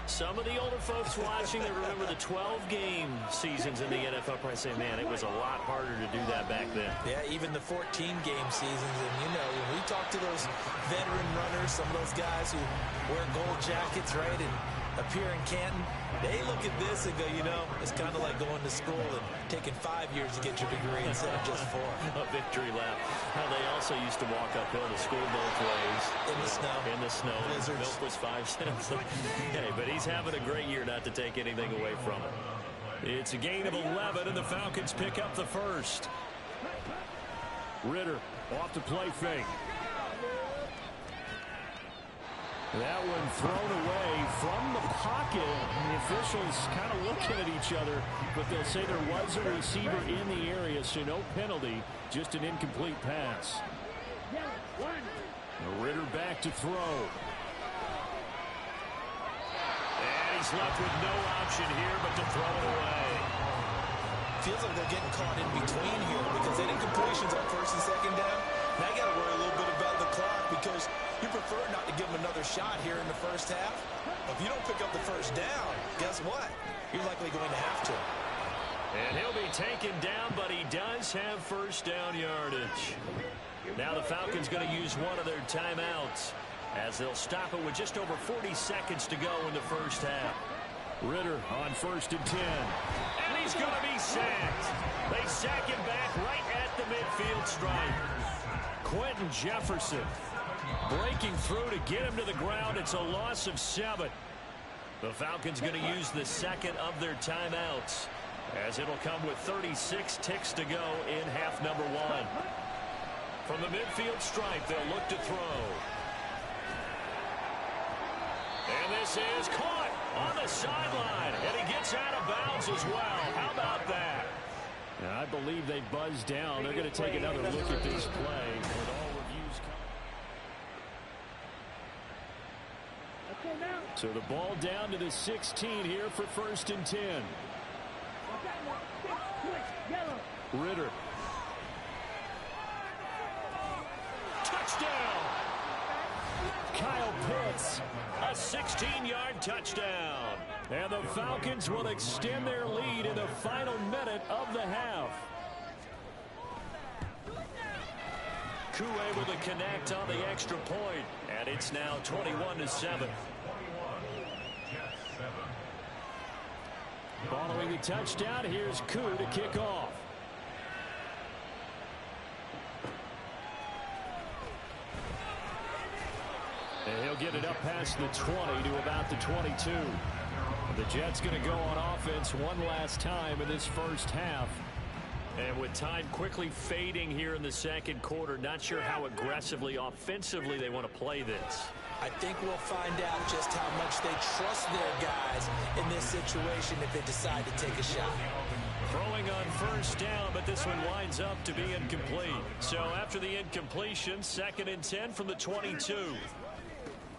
F: some of the older folks watching that remember the 12-game seasons in the NFL probably say, man, it was a lot harder to do that back then.
E: Yeah, even the 14-game seasons. And, you know, when we talk to those veteran runners, some of those guys who wear gold jackets, right, and appear in Canton, they look at this and go, you know, it's kind of like going to school and taking 5 years to get your degree instead of just 4.
F: A victory lap. Now, they also used to walk uphill to school both ways.
E: In the snow.
F: In the snow.
E: Blizzards.
F: Milk was 5 cents. Hey, but he's having a great year, not to take anything away from him. It's a gain of 11, and the Falcons pick up the first. Ritter off to play fake. That one thrown away from the pocket. The officials kind of looking at each other, but they'll say there was a receiver in the area, so no penalty, just an incomplete pass. Ritter back to throw. And he's left with no option here but to throw it away.
E: Feels like they're getting caught in between here because they did completions on 1st and 2nd down. Now you got to worry a little bit about the because you prefer not to give them another shot here in the first half. If you don't pick up the first down, guess what? You're likely going to have to.
D: And he'll be taken down, but he does have first down yardage. Now the Falcons going to use one of their timeouts as they'll stop it with just over 40 seconds to go in the first half. Ritter on 1st and 10. And he's going to be sacked. They sack him back right at the midfield stripe. Quentin Jefferson breaking through to get him to the ground. It's a loss of 7. The Falcons going to use the second of their timeouts as it'll come with 36 ticks to go in half number 1. From the midfield stripe, they'll look to throw. And this is caught on the sideline, and he gets out of bounds as well. How about that? And I believe they buzzed down. They're going to take another look at this play with all reviews coming. So the ball down to the 16 here for 1st and 10. Ritter. Touchdown! Kyle Pitts, a 16-yard touchdown. And the Falcons will extend their lead in the final minute of the half. Koo able to connect on the extra point, and it's now 21-7. Following the touchdown, here's Koo to kick off. And he'll get it up past the 20 to about the 22. The Jets going to go on offense one last time in this first half. And with time quickly fading here in the second quarter, not sure how aggressively, offensively they want to play this.
E: I think we'll find out just how much they trust their guys in this situation if they decide to take a shot.
D: Throwing on first down, but this one winds up to be incomplete. So after the incompletion, 2nd and 10 from the 22.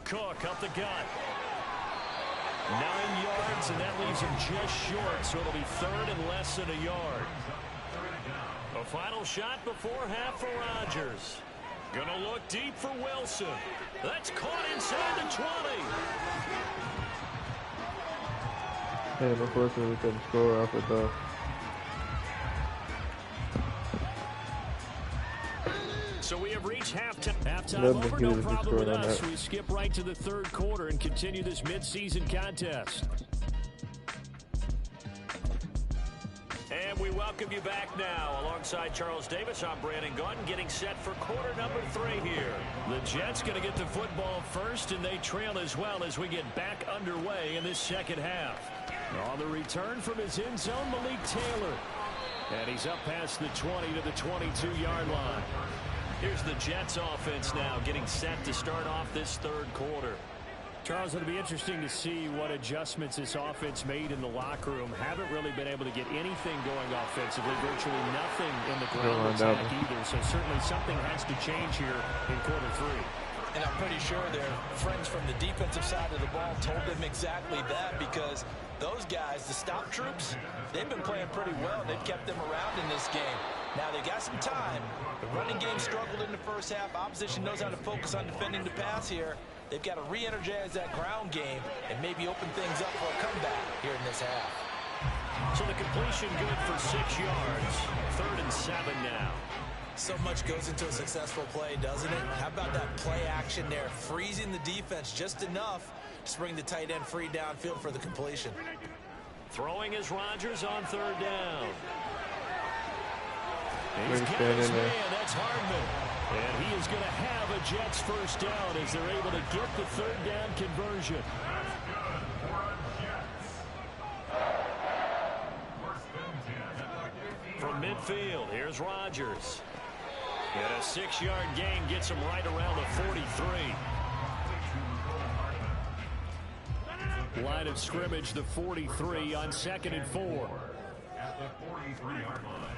D: Cook up the gut. 9 yards, and that leaves him just short, so it'll be 3rd and less than a yard. A final shot before half for Rodgers. Gonna look deep for Wilson. That's caught inside the 20.
C: Hey, unfortunately, we couldn't score off it, though.
D: So we have reached halftime over, no problem with us. We skip right to the 3rd quarter and continue this midseason contest. And we welcome you back now. Alongside Charles Davis, I'm Brandon Gaudin, getting set for quarter number 3 here. The Jets going to get the football first, and they trail as well as we get back underway in this second half. On the return from his end zone, Malik Taylor. And he's up past the 20 to the 22-yard line. Here's the Jets offense now getting set to start off this 3rd quarter. Charles, it'll be interesting to see what adjustments this offense made in the locker room. Haven't really been able to get anything going offensively, virtually nothing in the ground attack either. So certainly something has to change here in quarter 3.
E: And I'm pretty sure their friends from the defensive side of the ball told them exactly that, because those guys, the stop troops, they've been playing pretty well. They've kept them around in this game. Now they got some time. The running game struggled in the first half. Opposition knows how to focus on defending the pass here. They've got to re-energize that ground game and maybe open things up for a comeback here in this half.
D: So the completion good for 6 yards. 3rd and 7 now.
E: So much goes into a successful play, doesn't it? How about that play action there, freezing the defense just enough to bring the tight end free downfield for the completion.
D: Throwing is Rodgers on 3rd down.
C: He's got his man,
D: that's Hardman. And he is going to have a Jets first down as they're able to get the 3rd down conversion. From midfield, here's Rodgers. And a 6-yard gain gets him right around the 43. Line of scrimmage, the 43 on 2nd and 4.
G: At the 43-yard line.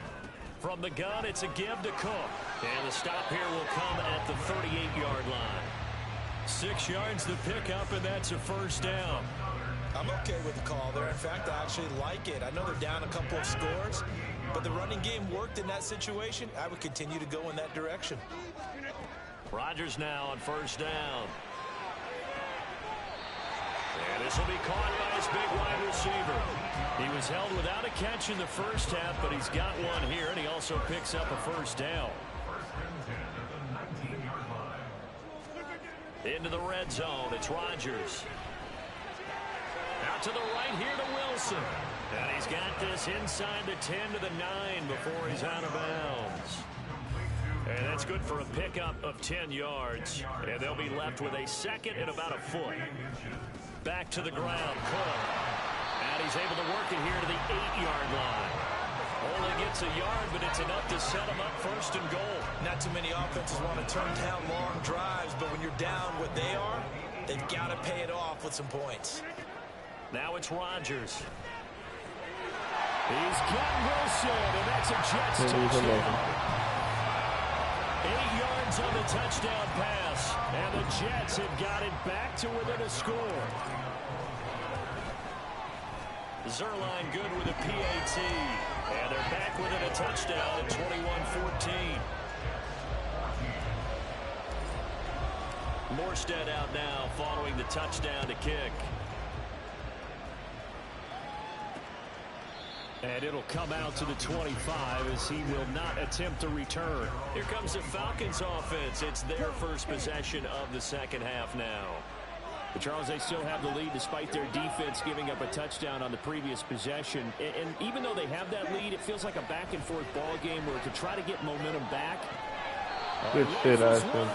D: From the gun, it's a give to Cook. And the stop here will come at the 38-yard line. 6 yards to pick up, and that's a first down.
E: I'm okay with the call there. In fact, I actually like it. I know they're down a couple of scores, but the running game worked in that situation. I would continue to go in that direction.
D: Rodgers now on first down. And this will be caught by his big wide receiver. He was held without a catch in the first half, but he's got one here, and he also picks up a first down. Into the red zone, it's Rodgers. Out to the right here to Wilson. And he's got this inside the 10 to the 9 before he's out of bounds. And that's good for a pickup of 10 yards. And they'll be left with a second and about a foot. Back to the ground, Cook. And he's able to work it here to the 8-yard line. Only gets a yard, but it's enough to set him up first and goal.
E: Not too many offenses want to turn down long drives, but when you're down what they are, they've got to pay it off with some points.
D: Now it's Rodgers. He's got Wilson, and that's a Jets touchdown. 8 yards on the touchdown pass, and the Jets have got it back to within a score. Zerline good with a PAT, and they're back within a touchdown at 21-14. Morstead out now following the touchdown to kick. And it'll come out to the 25 as he will not attempt a return. Here comes the Falcons offense. It's their first possession of the second half now. But Charles, they still have the lead despite their defense giving up a touchdown on the previous possession. And even though they have that lead, it feels like a back-and-forth ball game where to try to get momentum back.
C: Good shit, Ashton.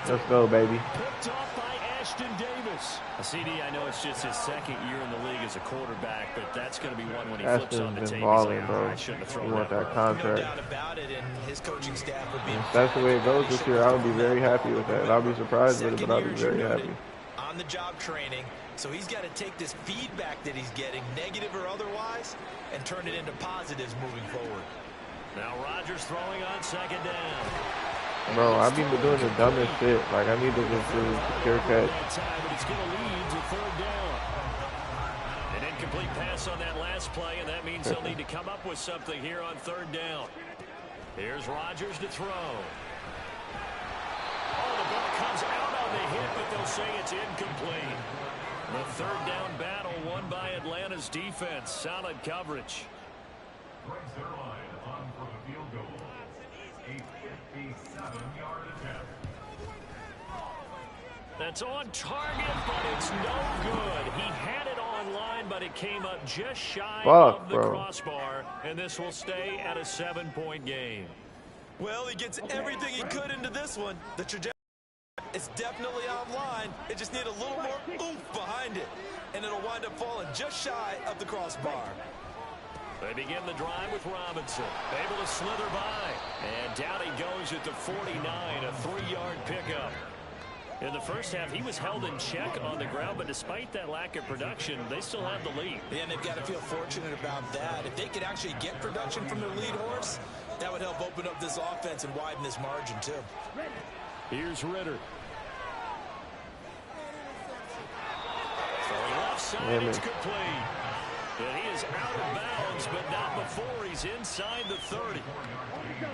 C: Let's go, baby.
D: Picked off by Ashton Davis. A CD, I know it's just his second year in the league as a quarterback, but that's going to be one when he flips on the tape.
C: Balling, bro.
D: I shouldn't have thrown
C: you want that contract.
E: No doubt about it, and his coaching staff would be.
C: If that's the way it goes this year, I would be very happy with that. I'll be surprised with it, but I'll be very happy.
E: On the job training, so he's got to take this feedback that he's getting, negative or otherwise, and turn it into positives moving forward.
D: Now Rodgers throwing on second down.
C: Bro, I've been doing the dumbest shit. Like, I need to just do secure catch.
D: But it's going to lead to third down. An incomplete pass on that last play, and that means they'll need to come up with something here on third down. Here's Rodgers to throw. Oh, the ball comes out on the hit, but they'll say it's incomplete. The third down battle won by Atlanta's defense. Solid coverage.
G: Greg Zerline on for the field goal. A 57-yard attempt.
D: That's on target, but it's no good. He had it online, but it came up just shy of the crossbar, and this will stay at a 7-point game.
E: Well, he gets everything he could into this one. The trajectory is definitely online. It just needs a little more oomph behind it, and it'll wind up falling just shy of the crossbar.
D: They begin the drive with Robinson, able to slither by, and down he goes at the 49, a 3-yard pickup. In the first half, he was held in check on the ground, but despite that lack of production, they still have the lead.
E: Yeah, and they've got to feel fortunate about that. If they could actually get production from their lead horse, that would help open up this offense and widen this margin, too.
D: Here's Ritter. Throwing left side, it's complete. And he is out of bounds, but not before he's inside the 30.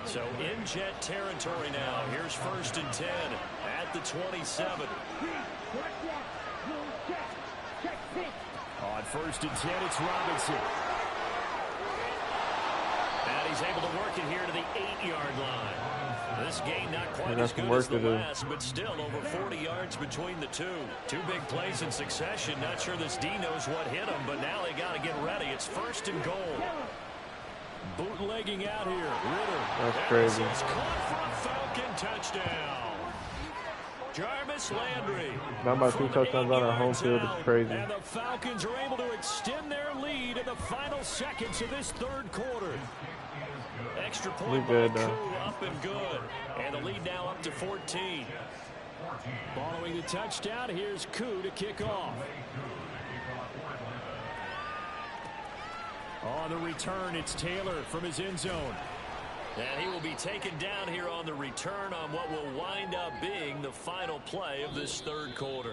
D: So in Jet territory now. Here's first and 10 at the 27. On first and 10, it's Robinson. And he's able to work it here to the 8-yard line. This game not quite as good as the last, but still over 40 yards between the two. Two big plays in succession. Not sure this D knows what hit him, but now they got to get ready. It's first and goal. Bootlegging out here. Ritter.
C: That's crazy.
D: He's caught for a Falcon touchdown. Jarvis Landry.
C: Not about 2 touchdowns on our home field. It's crazy.
D: And the Falcons are able to extend their lead in the final seconds of this third quarter. Extra point by Koo, up and good. And the lead now up to 14. Following the touchdown, here's Koo to kick off. On the return, it's Taylor from his end zone. And he will be taken down here on the return on what will wind up being the final play of this third quarter.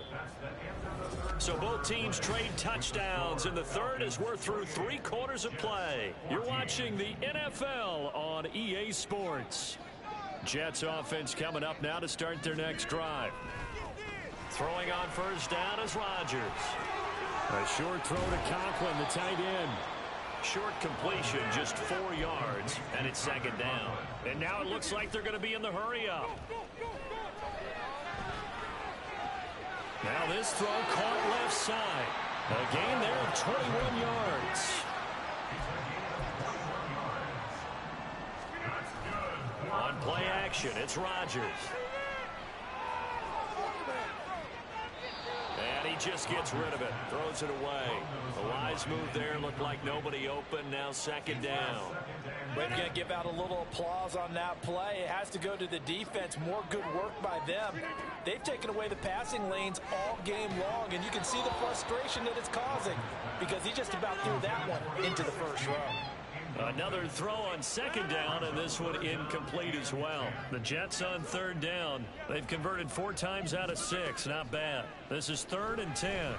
D: So both teams trade touchdowns in the third as we're through 3 quarters of play. You're watching the NFL on EA Sports. Jets offense coming up now to start their next drive. Throwing on first down is Rodgers. A short throw to Conklin, the tight end. Short completion, just 4 yards, and it's second down. And now it looks like they're going to be in the hurry-up. Now this throw caught left side. A gain there of 21 yards. On play action, it's Rodgers. And he just gets rid of it, throws it away. The wise move there, looked like nobody open, now second down.
E: We're going to give out a little applause on that play. It has to go to the defense. More good work by them. They've taken away the passing lanes all game long, and you can see the frustration that it's causing because he just about threw that one into the first row.
D: Another throw on second down, and this one incomplete as well. The Jets on third down. They've converted 4 times out of 6. Not bad. This is 3rd and 10.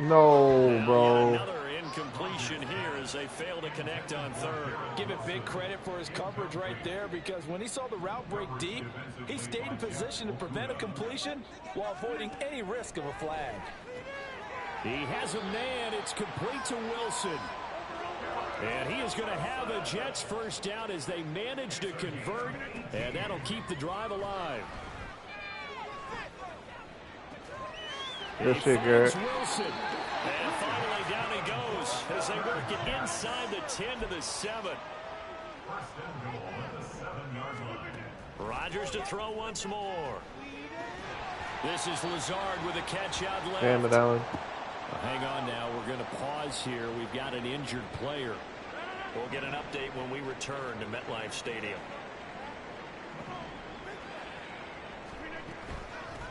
C: No, bro.
D: Another incompletion here as they fail to connect on third.
E: Give it big credit for his coverage right there because when he saw the route break deep, he stayed in position to prevent a completion while avoiding any risk of a flag.
D: He has a man. It's complete to Wilson. And he is going to have a Jets first down as they manage to convert, and that'll keep the drive alive.
C: Good shit, Garrett.
D: Wilson. And finally down he goes as they work it inside the 10 to the 7. Rodgers to throw once more. This is Lazard with a catch out left.
C: Damn it, Allen.
D: Hang on now. We're going to pause here. We've got an injured player. We'll get an update when we return to MetLife Stadium.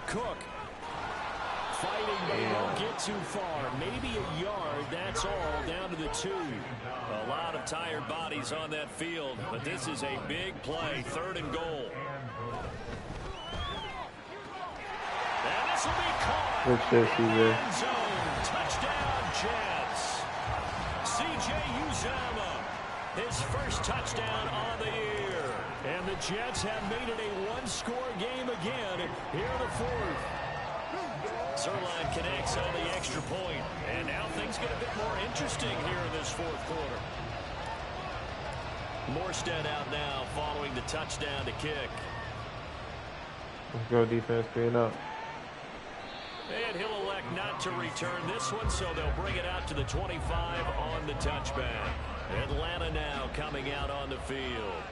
D: Cook. Fighting, but he won't get too far. Maybe a yard, that's all, down to the 2. A lot of tired bodies on that field, but this is a big play, 3rd and goal. And this will be caught.
C: Good shit, CJ.
D: Touchdown, Jets. C.J. Uzomah, his first touchdown on the year. And the Jets have made it a 1-score game again here in the 4th. Zerline connects on the extra point, and now things get a bit more interesting here in this 4th quarter. Morstead out now following the touchdown to kick.
C: Let's go defense, clean up.
D: And he'll elect not to return this one, so they'll bring it out to the 25 on the touchback. Atlanta now coming out on the field.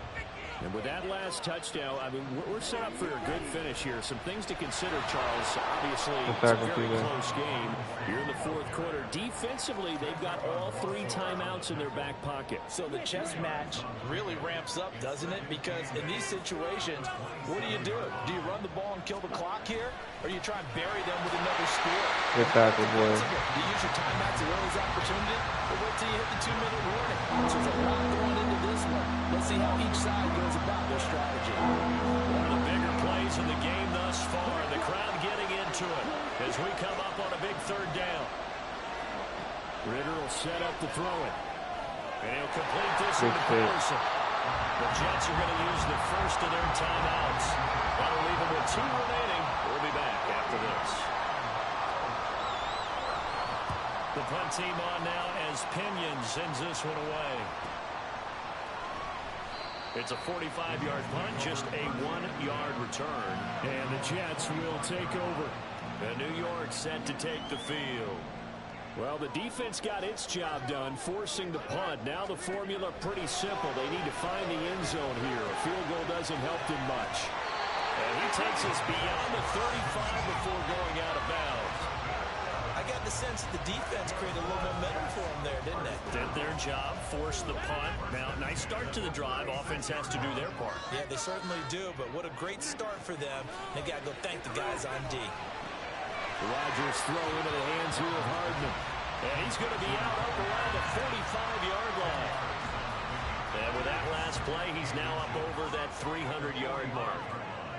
D: And with that last touchdown, I mean, we're set up for a good finish here. Some things to consider, Charles. Obviously, it's a very close game. You're in the 4th quarter. Defensively, they've got all 3 timeouts in their back pocket.
E: So the chess match really ramps up, doesn't it? Because in these situations, what do? Do you run the ball and kill the clock here? Or do you try and bury them with another score?
C: Good tackle, boy.
E: Do you use your timeouts at early's opportunity? Or wait till you hit the 2-minute warning? So there's a lot going into this one. Let's see how each side goes about their strategy.
D: One of the bigger plays in the game thus far. The crowd getting into it as we come up on a big 3rd down. Ritter will set up to throw it. And he'll complete this with Patterson. The Jets are going to use the first of their timeouts. That'll leave them with 2 remaining. We'll be back after this. The punt team on now as Pinion sends this one away. It's a 45-yard punt, just a 1-yard return. And the Jets will take over. And New York set to take the field. Well, the defense got its job done, forcing the punt. Now the formula pretty simple. They need to find the end zone here. A field goal doesn't help them much. And he takes us beyond the 35 before going out of bounds.
E: I got the sense that the defense created a little momentum for them there, didn't they?
D: Did their job, forced the punt. Now, nice start to the drive. Offense has to do their part.
E: Yeah, they certainly do, but what a great start for them. They got to go thank the guys on D.
D: Rodgers throw into the hands here of Hardman. And he's going to be out up around the 45-yard line. And with that last play, he's now up over that 300-yard mark.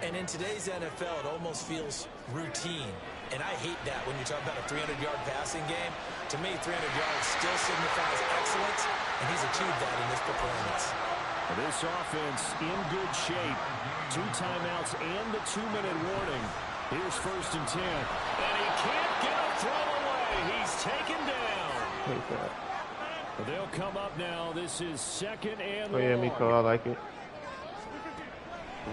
E: And in today's NFL, it almost feels routine. And I hate that when you talk about a 300-yard passing game. To me, 300 yards still signifies excellence, and he's achieved that in this performance.
D: This offense in good shape. 2 timeouts and the 2-minute warning. Here's 1st and 10. And he can't get a throw away. He's taken down. They'll come up now. This is 2nd and long.
C: Oh, yeah, Miko, I like it.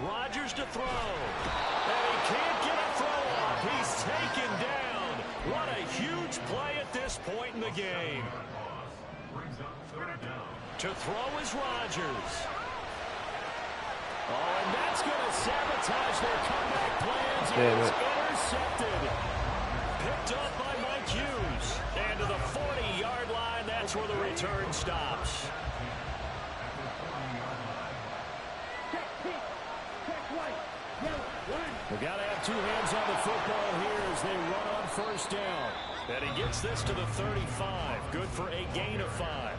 D: Rodgers to throw. And he can't get a throw off. He's taken down. What a huge play at this point in the game. To throw is Rodgers. Oh, and that's going to sabotage their comeback plans. It's intercepted. Picked up by Mike Hughes. And to the 40-yard line, that's where the return stops. We've got to have 2 hands on the football here as they run on 1st down. And he gets this to the 35. Good for a gain of 5.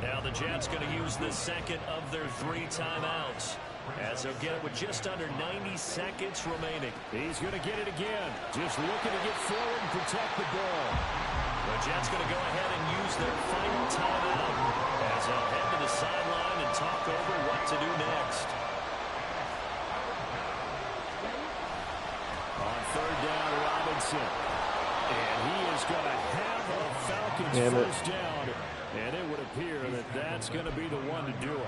D: Now the Jets going to use the 2nd of their 3 timeouts, as they'll get it with just under 90 seconds remaining. He's going to get it again. Just looking to get forward and protect the ball. The Jets going to go ahead and use their final timeout, as they'll head to the sideline and talk over what to do next. On 3rd down, Robinson. And he is going to have a Falcons first down. And it would appear that that's going to be the one to do it.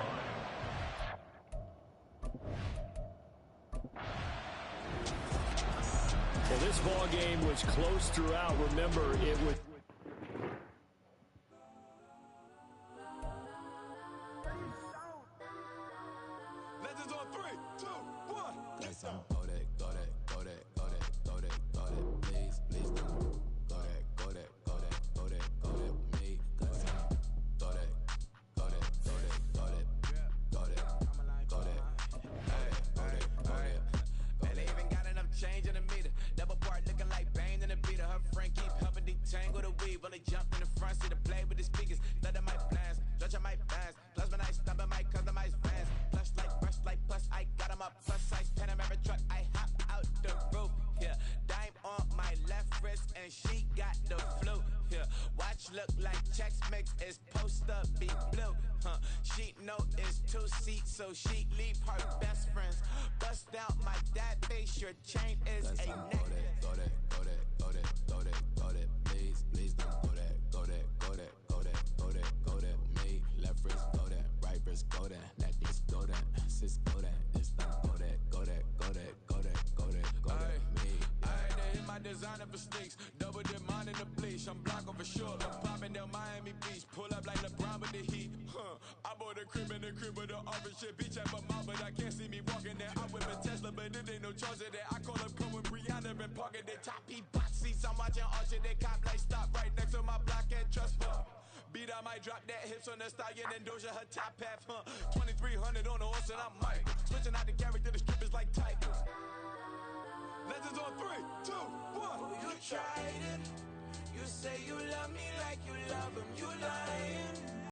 D: Well, this ball game was close throughout. Remember, it was...
J: Legends on 3, 2, 1. Let's go. Please, please don't. Go that. Change in the meter, double part looking like Bane in the beater. Her friend keep helping detangle the weave. Only jumped in the front seat to play with the speakers. Let my plans, stretch my fans. Plus when I stop at my customize fans. Plus I got them up. Plus size Panamera truck, I hop out the roof. Yeah, dime on my left wrist and she got the flu. Yeah, watch look like Chex Mix is post up be blue. She know it's 2 seats, so she leave her best friends. Bust out my dad face, your chain is a neck. Go that. Please don't go that. Me, left wrist go that, right wrist go that, necklace go that, sis go that, this don't go that. Me, I had to hit my designer for sneaks, double dip mine in the bleach. I'm blocking for sure, I'm popping down Miami Beach, pull up like LeBron with the heat. I bought a crib with the office shit, bitch at my mouth, but I can't see me walking there. I'm with a Tesla, but it ain't no charge of that. I call up Cohen, Brianna, and parking the top P box seats. I'm watching all shit, they cop like stop right next to my block and trust for. Beat, I might drop that hips on the stallion and Doja her top half, 2300 on the horse and I'm Mike. Switching out the character, the